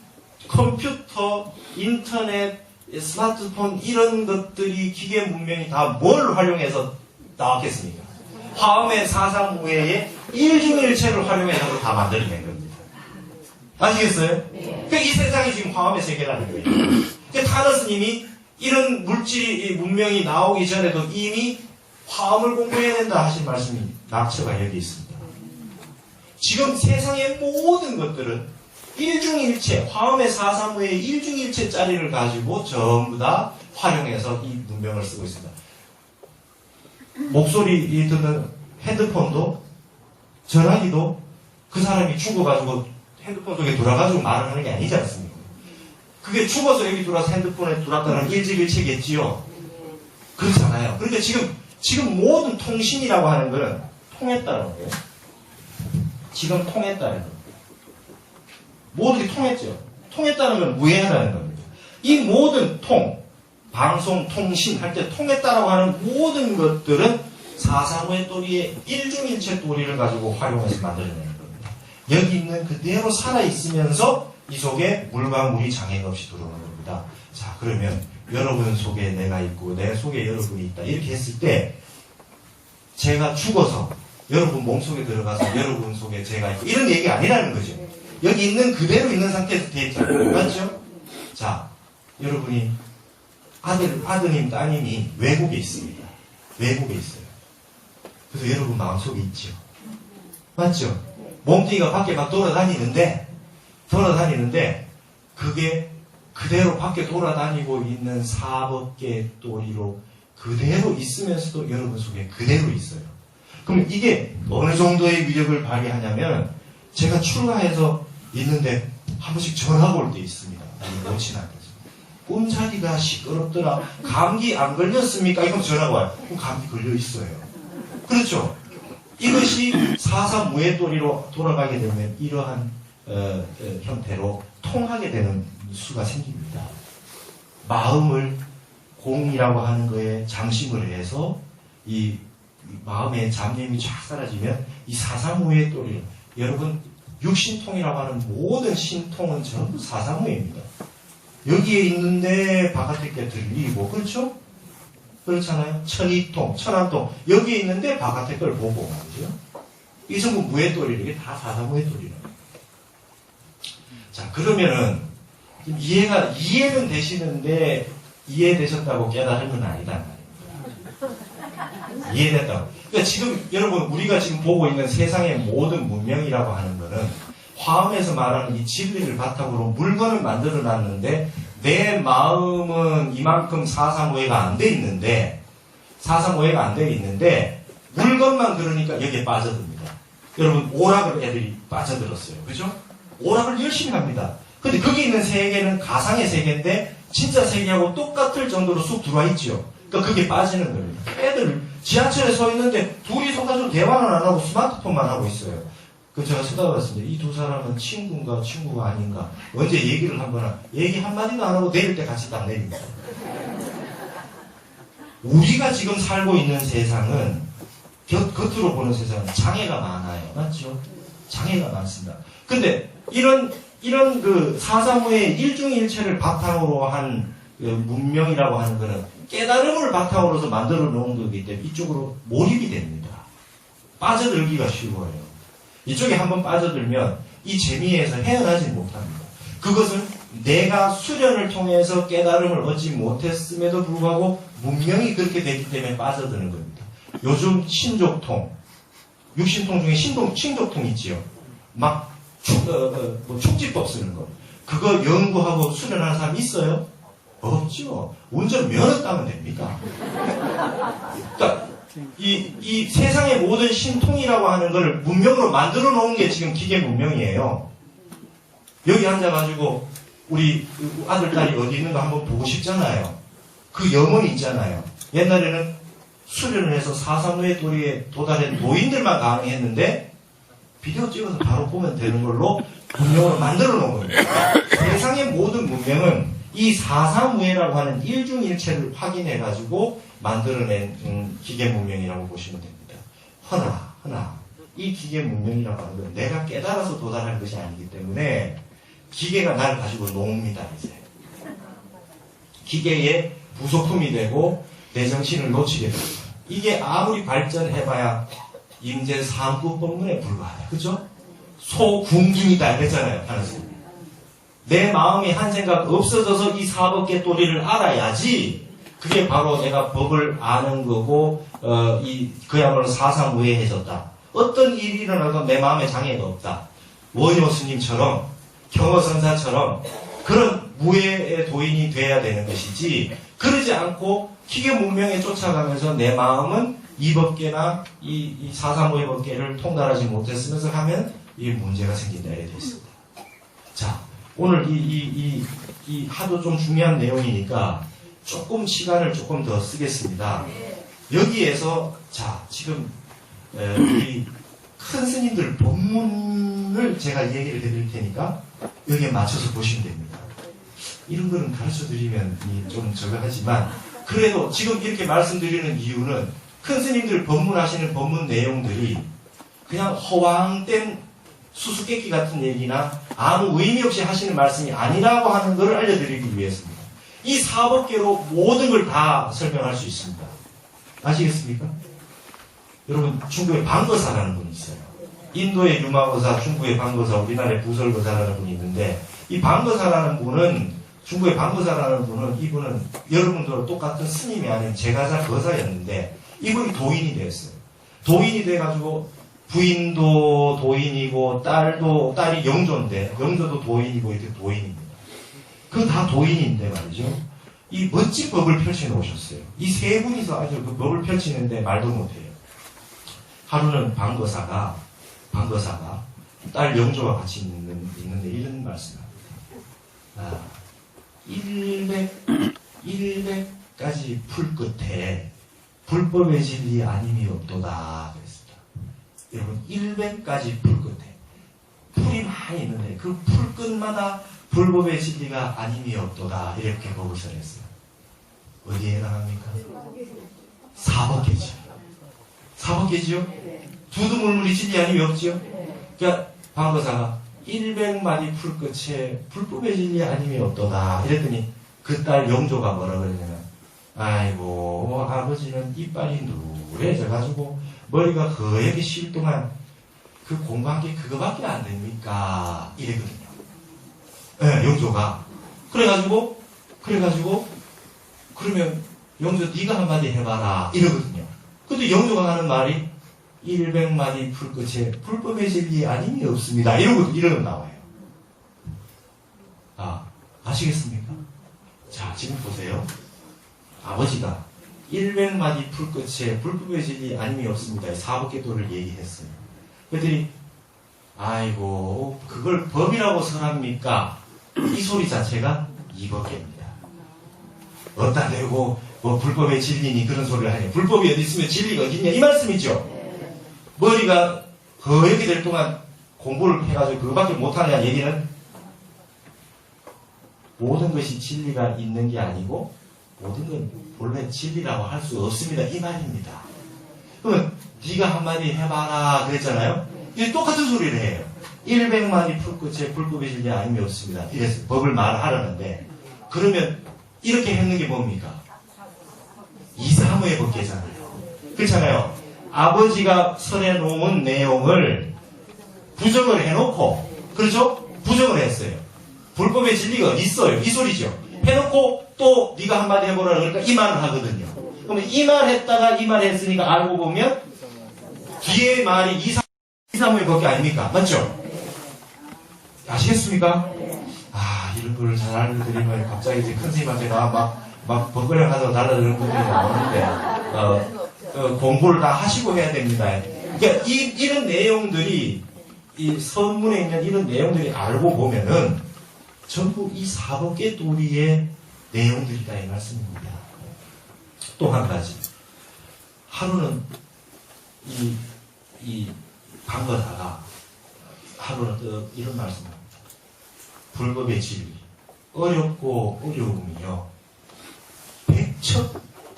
컴퓨터, 인터넷, 스마트폰 이런 것들이 기계 문명이 다 뭘 활용해서 나왔겠습니까? 화엄의 사사무예의 일중일체를 활용해서 다 만들어낸 겁니다. 아시겠어요? 그러니까 이 세상이 지금 화엄의 세계라는 거예요. 그러니까 타너스님이 이런 물질이 문명이 나오기 전에도 이미 화엄을 공부해야 된다 하신 말씀이 낙처가 여기 있습니다. 지금 세상의 모든 것들은 일중일체, 화엄의 사사무의 일중일체짜리를 가지고 전부 다 활용해서 이 문명을 쓰고 있습니다. 목소리 듣는 핸드폰도 전화기도 그 사람이 죽어가지고 핸드폰 속에 들어가지고 말을 하는 게 아니지 않습니까? 그게 죽어서 여기 들어와서 핸드폰에 들어왔다는 일직일체겠지요. 그렇잖아요. 그러니까 지금 모든 통신이라고 하는 거는 통했다는 거예요. 지금 통했다는 거예요. 모든 게 통했죠. 통했다는 건 무해하다는 겁니다. 이 모든 방송, 통신 할 때 통했다라고 하는 모든 것들은 사사무의 또리의 일중일체 또리를 가지고 활용해서 만들어내는 겁니다. 여기 있는 그대로 살아있으면서 이 속에 물과 물이 장애가 없이 들어오는 겁니다. 자, 그러면 여러분 속에 내가 있고 내 속에 여러분이 있다. 이렇게 했을 때 제가 죽어서 여러분 몸속에 들어가서 여러분 속에 제가 있고 이런 얘기가 아니라는 거죠. 여기 있는 그대로 있는 상태에서 돼 있잖아요. 맞죠? 자, 여러분이 아드님, 따님이 외국에 있습니다. 외국에 있어요. 그래서 여러분 마음속에 있죠. 맞죠? 몸뚱이가 밖에 막 돌아다니는데 그게 그대로 밖에 돌아다니고 있는 사법계 또리로 그대로 있으면서도 여러분 속에 그대로 있어요. 그럼 이게 어느 정도의 위력을 발휘하냐면 제가 출가해서 있는데 한 번씩 전화가 올 때 있습니다. 못 지나가서. 꿈자리가 시끄럽더라. 감기 안 걸렸습니까? 이건 전화가 와요. 그럼 감기 걸려 있어요. 그렇죠? 이것이 사사무예도리로 돌아가게 되면 이러한 형태로 통하게 되는 수가 생깁니다. 마음을 공이라고 하는 거에 장심을 해서 이 마음의 잡념이 쫙 사라지면 이 사사무예도리, 여러분 육신통이라고 하는 모든 신통은 전부 사사무예입니다. 여기에 있는데 바깥에 게 들리고, 그렇죠? 그렇잖아요. 천이통, 천안통, 여기에 있는데 바깥에 걸 보고 말이죠. 이 전부 무예도리, 이게 다 사사무예도리라고. 자, 그러면은 이해는 되시는데 이해되셨다고 깨달은 건 아니다 말입니다. 이해됐다고. 그러니까 지금 여러분 우리가 지금 보고 있는 세상의 모든 문명이라고 하는 거는 화엄에서 말하는 이 진리를 바탕으로 물건을 만들어 놨는데 내 마음은 이만큼 사사무예가 안 돼 있는데 물건만 그러니까 여기에 빠져듭니다. 여러분 오락을 애들이 빠져들었어요. 그죠? 오락을 열심히 합니다. 근데 거기 있는 세계는 가상의 세계인데 진짜 세계하고 똑같을 정도로 쑥 들어와 있죠. 그러니까 그게 빠지는 겁니다. 애들 지하철에 서 있는데 둘이 서가지고 대화는 안 하고 스마트폰만 하고 있어요. 그 제가 쓰다봤습니다. 이 두 사람은 친구인가 친구가 아닌가 언제 얘기를 한거나 얘기 한마디도 안 하고 내릴 때 같이 딱 내립니다. 우리가 지금 살고 있는 세상은 겉으로 보는 세상은 장애가 많아요. 맞죠? 장애가 많습니다. 근데 이런 그 사사무의 일중일체를 바탕으로 한 문명이라고 하는 거는 깨달음을 바탕으로서 만들어 놓은 거기 때문에 이쪽으로 몰입이 됩니다. 빠져들기가 쉬워요. 이쪽에 한번 빠져들면 이 재미에서 헤어나지 못합니다. 그것은 내가 수련을 통해서 깨달음을 얻지 못했음에도 불구하고 문명이 그렇게 됐기 때문에 빠져드는 겁니다. 요즘 신족통, 육신통 중에 신족통 있지요. 막 축지법 쓰는 거. 그거 연구하고 수련하는 사람 있어요? 없죠. 운전 면허 따면 됩니까? 그러니까 이 세상의 모든 신통이라고 하는 걸 문명으로 만들어 놓은 게 지금 기계 문명이에요. 여기 앉아가지고 우리 아들, 딸이 어디 있는가 한번 보고 싶잖아요. 그 염원이 있잖아요. 옛날에는 수련을 해서 사사무예 도리에 도달한 노인들만 가능했는데 비디오 찍어서 바로 보면 되는 걸로 문명으로 만들어 놓은 겁니다. 세상의 모든 문명은 이 사사무예라고 하는 일중일체를 확인해가지고 만들어낸 기계 문명이라고 보시면 됩니다. 허나 이 기계 문명이라고 하는 건 내가 깨달아서 도달한 것이 아니기 때문에 기계가 나를 가지고 놉니다. 이제 기계의 부속품이 되고 내 정신을 놓치게 됩니다. 이게 아무리 발전해봐야 임제 3부 법문에 불과하다. 그죠? 소궁중이다 그랬잖아요. 하나씩. 내 마음이 한 생각 없어져서 이 사법계 도리를 알아야지 그게 바로 내가 법을 아는 거고 그야말로 사사무예해졌다. 어떤 일이 일어나도 내 마음에 장애가 없다. 원효 스님처럼 경허선사처럼 그런 무예의 도인이 돼야 되는 것이지 그러지 않고 기계 문명에 쫓아가면서 내 마음은 이 법계나 이 사사무예 법계를 통달하지 못했으면서 하면 이 문제가 생긴다 이렇게 되어 있습니다. 자, 오늘 이 하도 좀 중요한 내용이니까 조금 시간을 조금 더 쓰겠습니다. 여기에서 자 지금 우리 큰 스님들 법문을 제가 얘기를 해드릴 테니까 여기에 맞춰서 보시면 됩니다. 이런 거는 가르쳐 드리면 좀 저거 하지만 그래도 지금 이렇게 말씀드리는 이유는 큰 스님들 법문하시는 법문 내용들이 그냥 허황된 수수께끼 같은 얘기나 아무 의미 없이 하시는 말씀이 아니라고 하는 것을 알려드리기 위해서입니다. 이 사법계로 모든 걸 다 설명할 수 있습니다. 아시겠습니까? 여러분 중국에 방거사라는 분이 있어요. 인도의 유마거사, 중국의 방거사, 우리나라의 부설거사라는 분이 있는데 이 방거사라는 분은 중국의 방거사라는 분은 이분은 여러분들과 똑같은 스님이 아닌 제가자 거사였는데 이분이 도인이 되었어요. 도인이 돼가지고 부인도 도인이고 딸이 영조인데 영조도 도인이고 이렇게 도인입니다. 그 다 도인인데 말이죠. 이 멋진 법을 펼쳐 놓으셨어요. 이 세 분이서 아주 그 법을 펼치는데 말도 못해요. 하루는 방거사가 딸 영조와 같이 있는데 이런 말씀을 합니다. 100가지 풀 끝에 불법의 진리 아님이 없도다 그랬습니다. 여러분 100가지 풀 끝에 풀이 많이 있는데 그 풀 끝마다 불법의 진리가 아님이 없도다 이렇게 거기서 했어요. 어디에 해당합니까? 사법계지. 사법계지요? 두두물물이 진리 아님이 없지요? 그러니까 방거사가 100마디 풀 끝에 불법의 진리 아님이 없도다 이랬더니 그 딸 영조가 뭐라 그러냐면 아이고 아버지는 이빨이 누래져가지고 머리가 거액이 쉴 동안 그 공부한 게 그거밖에 안 됩니까? 이랬거든요. 네, 영조가. 그래가지고 그러면 영조 네가 한마디 해봐라 이러거든요. 근데 영조가 하는 말이 100마디 풀 끝에 불법의 진리 아님이 없습니다. 이러고 나와요. 아시겠습니까? 자, 지금 보세요. 아버지가 100마디 풀 끝에 불법의 진리 아님이 없습니다. 사법계도를 얘기했어요. 그랬더니 아이고 그걸 법이라고 설합니까? 이 소리 자체가 이법계입니다. 어따 대고 뭐 불법의 진리니 그런 소리를 하냐. 불법이 어디 있으면 진리가 어디 있냐 이 말씀이죠. 머리가 거액이 될 동안 공부를 해가지고 그거밖에 못하냐 얘기는 모든 것이 진리가 있는 게 아니고 모든 건 본래 진리라고 할 수 없습니다. 이 말입니다. 그러면 네가 한마디 해봐라 그랬잖아요. 이게 똑같은 소리를 해요. 100마디 풀 끝에 불법의 진리 아님이 없습니다. 이래서 법을 말하려는데 그러면 이렇게 했는 게 뭡니까? 이사무의 법계잖아요. 그렇잖아요. 아버지가 설해놓은 내용을 부정을 해놓고 그렇죠? 부정을 했어요. 불법의 진리가 어디 있어요? 이 소리죠. 해놓고 또 네가 한마디 해보라 그러니까 이 말을 하거든요. 그러면 이 말 했다가 이 말 했으니까 알고 보면 뒤에 말이 이사무의 법계 아닙니까? 맞죠? 아시겠습니까? 이런 걸 잘 알려드리면 갑자기 이제 큰 선생님한테 막 법거래 가서 달라드는 분들이 나오는데 공부를 다 하시고 해야 됩니다. 그러니까 이런 내용들이 이 선문에 있는 이런 내용들이 알고 보면은 전부 이 사법계 도리의 내용들이다 이 말씀입니다. 또 한 가지 하루는 이 강거사가 하루는 또 이런 말씀합니다. 불법의 진리 어렵고 어려움이요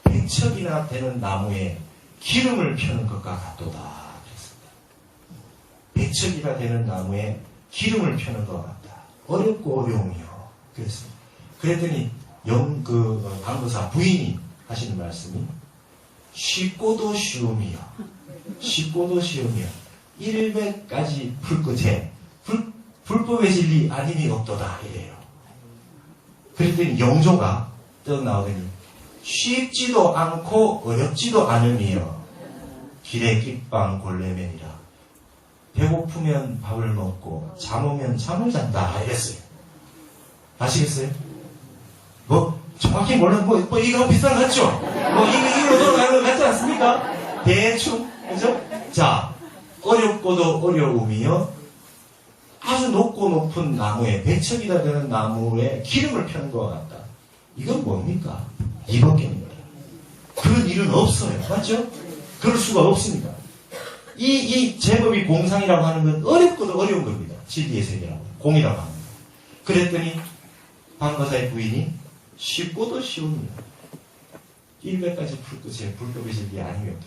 백척이나 되는 나무에 기름을 펴는 것과 같도다 그랬습니다. 백척이나 되는 나무에 기름을 펴는 것 같다. 어렵고 어려움이요 그랬습니다. 그랬더니 강거사 부인이 하시는 말씀이 쉽고도 쉬움이요 100가지 풀 끝에 불법의 진리 아님이 없도다 이래요. 그랬더니 영조가 떡 나오더니 쉽지도 않고 어렵지도 않으며 길에 깃방 골래면이라 배고프면 밥을 먹고 잠오면 잠을 잔다 이랬어요. 아시겠어요? 정확히 몰라 이거 비슷한 거 같죠? 이거 돌아가는 거 같지 않습니까? 대충 그죠? 자 어렵고도 어려움이요 아주 높은 나무에 백척이나 되는 나무에 기름을 펴는 것 같다. 이건 뭡니까? 이법계입니다. 그런 일은 없어요. 맞죠? 그럴 수가 없습니다. 이 제법이 공상이라고 하는 건 어렵고도 어려운 겁니다. 진리의 세계라고 공이라고 합니다. 그랬더니 방거사의 부인이 쉽고도 쉬웁니다. 100가지 풀 끝에 불법의 진리 아니면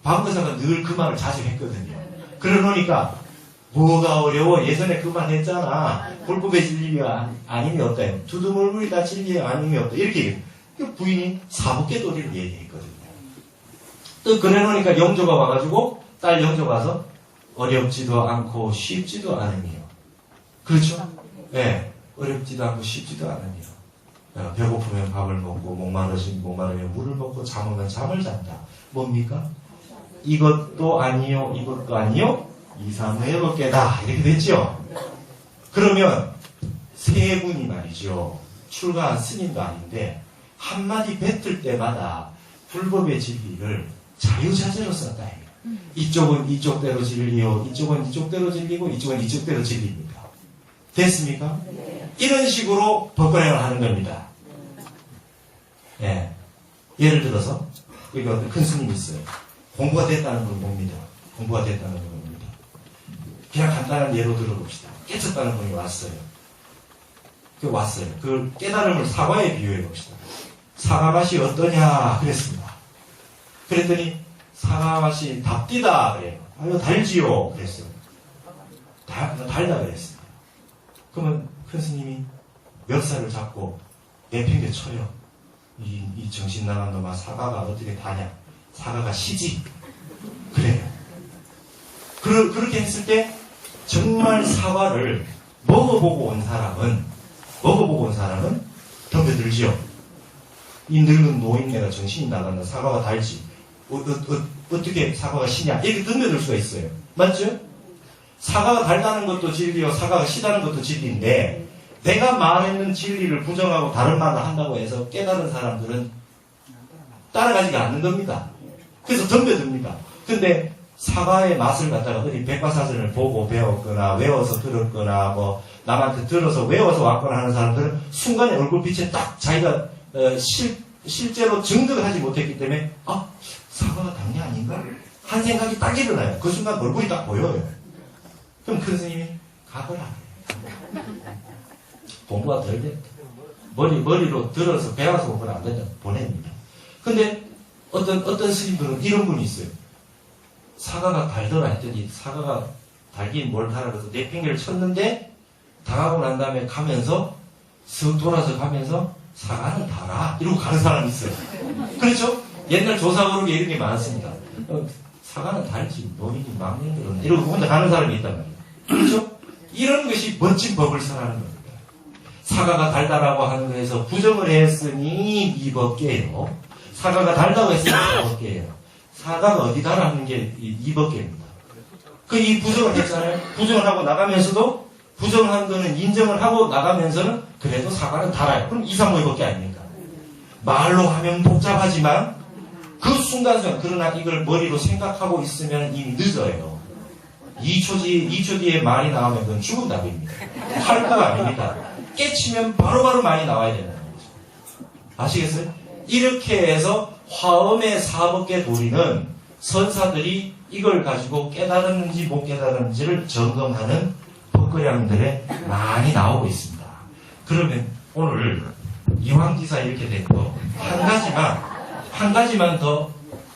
방거사가 늘 그 말을 자주 했거든요. 그러니까 뭐가 어려워? 예전에 그 말 했잖아. 불법의 진리가 아님이 없다. 두두물물이 다 진리의 아님이 없다. 이렇게 얘기해요. 부인이 사법계 도리를 얘기했거든요. 또 그래놓으니까 영조가 와가지고 딸 영조가 와서 어렵지도 않고 쉽지도 않으며 그렇죠? 네. 어렵지도 않고 쉽지도 않으며 배고프면 밥을 먹고 목마르면 물을 먹고 잠으면 잠을 잔다. 뭡니까? 이것도 아니요 이것도 아니요 이사무의 법계다 이렇게 됐죠. 그러면 세 분이 말이죠. 출가한 스님도 아닌데 한마디 뱉을 때마다 불법의 진리를 자유자재로 썼다. 이쪽은 이쪽대로 진리요 이쪽은 이쪽대로 진리고 이쪽은 이쪽대로 진리입니다. 됐습니까? 이런 식으로 법관행을 하는 겁니다. 예. 예를 들어서, 여기 어떤 큰 스님이 있어요. 공부가 됐다는 걸 봅니다. 공부가 됐다는 걸 봅니다. 그냥 간단한 예로 들어봅시다. 깨쳤다는 분이 왔어요. 왔어요. 그 깨달음을 사과에 비유해 봅시다. 사과 맛이 어떠냐? 그랬습니다. 그랬더니 사과 맛이 답디다. 그래요. 아유, 달지요. 그랬어요. 달다 그랬습니다. 그러면 큰 스님이 멱살을 잡고 내팽개 쳐요. 이 정신 나간 놈아, 사과가 어떻게 다냐? 사과가 시지. 그래요. 그렇게 했을 때 정말 사과를 먹어보고 온 사람은 덤벼들지요. 이 늙은 노인네가 정신이 나간다. 사과가 달지. 어떻게 사과가 시냐? 이렇게 덤벼들 수가 있어요. 맞죠? 사과가 달다는 것도 진리요, 사과가 시다는 것도 진리인데, 내가 말했는 진리를 부정하고 다른 말을 한다고 해서 깨달은 사람들은 따라가지가 않는 겁니다. 그래서 덤벼듭니다. 근데 사과의 맛을 갖다가 어디 백과사전을 보고 배웠거나 외워서 들었거나 뭐 남한테 들어서 외워서 왔거나 하는 사람들은 순간에 얼굴빛에 딱 자기가 실제로 증득을 하지 못했기 때문에 사과가 당이 아닌가? 한 생각이 딱 일어나요. 그 순간 얼굴이 딱 보여요. 그럼 큰 스님이 가거라. 공부가 덜 됐다. 머리로 들어서 배워서 공부는 안 된다. 보냅니다. 근데 어떤 스님들은 이런 분이 있어요. 사과가 달더라 했더니 사과가 달긴 뭘 달아 그래서 내팽개를 쳤는데 당하고 난 다음에 가면서 쓱 돌아서 가면서 사과는 달아 이러고 가는 사람이 있어요. 그렇죠? 옛날 조사고록에 이런 게 많습니다. 사과는 달지 노인이 막는 거는 이러고 혼자 가는 사람이 있단 말이에요. 그렇죠? 이런 것이 멋진 법을 선하는 겁니다. 사과가 달다라고 하는 거에서 부정을 했으니 이법계예요. 사과가 달다고 했으니 이법계예요. 사과가 어디 달아하는 게 이법계입니다. 이 부정을 했잖아요. 부정을 하고 나가면서도 부정한 거는 인정을 하고 나가면서는 그래도 사과는 달아요. 그럼 2, 3, 5 이법계 아닙니까? 말로 하면 복잡하지만 그 순간순간 그러나 이걸 머리로 생각하고 있으면 이미 늦어요. 2초 뒤에 말이 나오면 그건 죽은 답입니다. 할까가 아닙니다. 깨치면 바로바로 말이 나와야 되는 거죠. 아시겠어요? 이렇게 해서 화엄의 사법계 도리는 선사들이 이걸 가지고 깨달았는지 못 깨달았는지를 점검하는 법거량들에 많이 나오고 있습니다. 그러면 오늘 이황지사 이렇게 됐고 한 가지만 더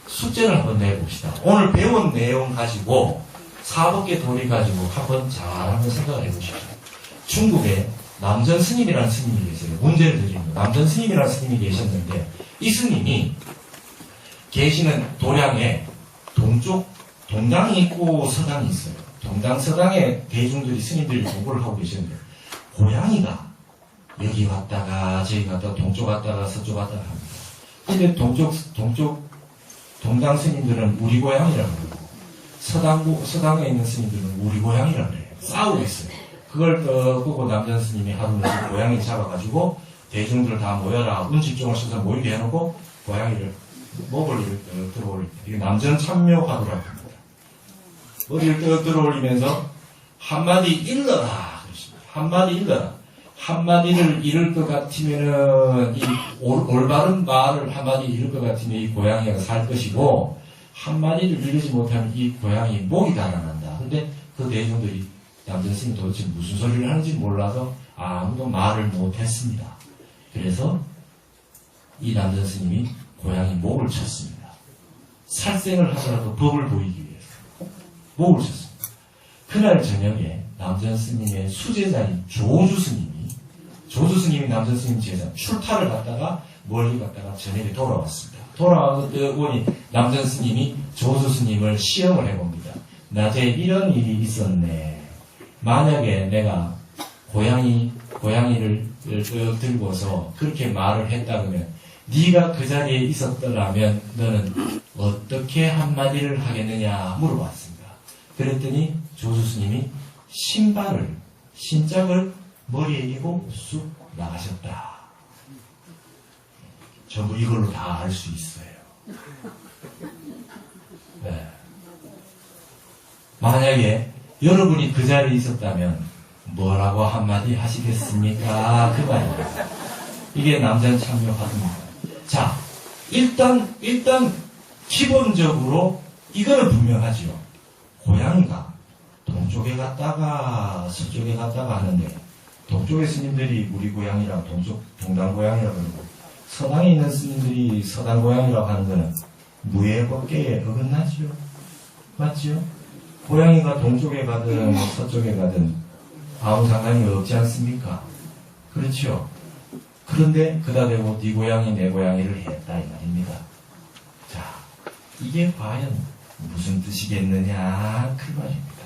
숙제를 한번 내봅시다. 오늘 배운 내용 가지고 사법계 도리 가지고 한번 생각을 해보십시오. 중국에 남전 스님이라는 스님이 계세요. 문제를 드립니다. 남전 스님이라는 스님이 계셨는데 이 스님이 계시는 도량에 동당이 있고 서당이 있어요. 동당 서당에 대중들이 스님들이 공부를 하고 계셨는데 고양이가 여기 왔다가 저기 갔다가 동쪽 왔다가 서쪽 왔다가 합니다. 근데 동당 스님들은 우리 고향이라고 그러고 서당에 있는 스님들은 우리 고향이라고 그래요. 싸우고 있어요. 그걸 보고 남전 스님이 하루는 고양이 잡아가지고 대중들을 다 모여라 운집종을 써서 모이게 해놓고 고양이를 목을 들어올릴 때 이게 남전 참묘화두라고 합니다. 머리를 들어올리면서 한마디 일러라 그러십니다. 한마디 일러라. 한마디를 잃을 것 같으면은 이 올바른 말을 한마디 잃을 것 같으면 이 고양이가 살 것이고 한마디를 잃지 못하면 이 고양이 목이 달아난다. 근데 그 대중들이 남전 스님이 도대체 무슨 소리를 하는지 몰라서 아무도 말을 못했습니다. 그래서 이 남전 스님이 고양이 목을 쳤습니다. 살생을 하더라도 법을 보이기 위해서 목을 쳤습니다. 그날 저녁에 남전 스님의 수제자인 조주 스님이 남전 스님 제자 출타를 갔다가 멀리 갔다가 저녁에 돌아왔습니다. 돌아와서 보니 남전 스님이 조주 스님을 시험을 해봅니다. 낮에 이런 일이 있었네. 만약에 내가 고양이를 들고서 그렇게 말을 했다 그러면 네가 그 자리에 있었더라면 너는 어떻게 한마디를 하겠느냐 물어봤습니다. 그랬더니 조수 스님이 신짝을 머리에 이고 쑥 나가셨다. 전부 이걸로 다 알 수 있어요. 네. 만약에 여러분이 그 자리에 있었다면 뭐라고 한마디 하시겠습니까? 그 말입니다. 이게 남전 참여 화두입니다. 자, 일단 기본적으로 이거는 분명하죠. 고양이가 동쪽에 갔다가 서쪽에 갔다가 하는데 동쪽의 스님들이 우리 고양이라고 동당 고양이라고 그러고 서당에 있는 스님들이 서당 고양이라고 하는 거는 무예법계에 어긋나지요. 맞지요? 고양이가 동쪽에 가든 서쪽에 가든 아무 상관이 없지 않습니까? 그렇죠? 그런데 그다 대고 네 고양이 내 고양이를 했다 이 말입니다. 자, 이게 과연 무슨 뜻이겠느냐 그 말입니다.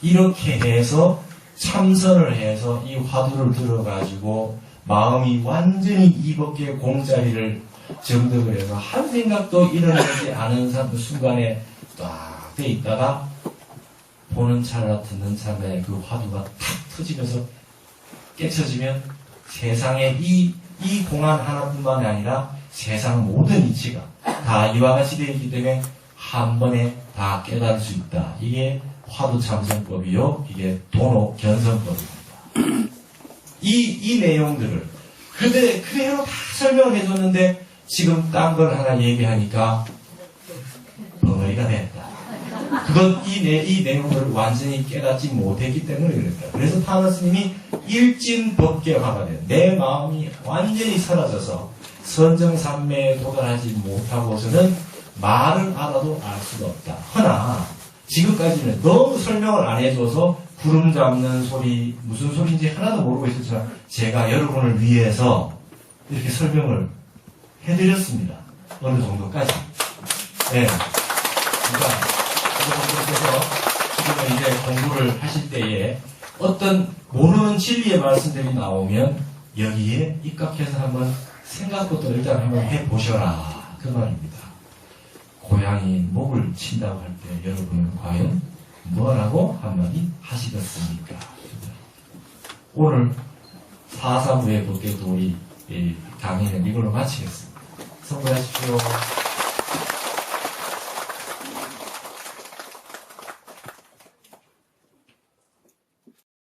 이렇게 해서 참선을 해서 이 화두를 들어가지고 마음이 완전히 이법계 공자리를 정득을 해서 한 생각도 일어나지 않은 순간에 딱 돼 있다가 보는 찰나 듣는 찰나에 그 화두가 탁 터지면서 깨쳐지면 세상에 이 공안 하나뿐만 아니라 세상 모든 이치가 다 이와 같이 되어 있기 때문에 한 번에 다 깨달을 수 있다. 이게 화두 참선법이요. 이게 도노 견성법입니다. 이 내용들을 그대로 다 설명해 줬는데 지금 딴 걸 하나 얘기하니까 벙어리가 됐다. 그건 이 내용을 완전히 깨닫지 못했기 때문에 그랬다. 그래서 타나 스님이 일진법계화가 된 내 마음이 완전히 사라져서 선정삼매에 도달하지 못하고서는 말을 알아도 알 수가 없다. 허나 지금까지는 너무 설명을 안 해줘서 구름 잡는 소리 무슨 소리인지 하나도 모르고 있었지만 제가 여러분을 위해서 이렇게 설명을 해드렸습니다. 어느 정도까지. 네. 그러니까 여러분들께서 지금은 이제 공부를 하실 때에 어떤 모르는 진리의 말씀들이 나오면 여기에 입각해서 한번 생각부터 일단 한번 해보셔라. 그 말입니다. 고양이 목을 친다고 할 때 여러분은 과연 뭐라고 한마디 하시겠습니까? 오늘 4, 3부의 법계도 우리 강의는 이걸로 마치겠습니다. 성공하십시오.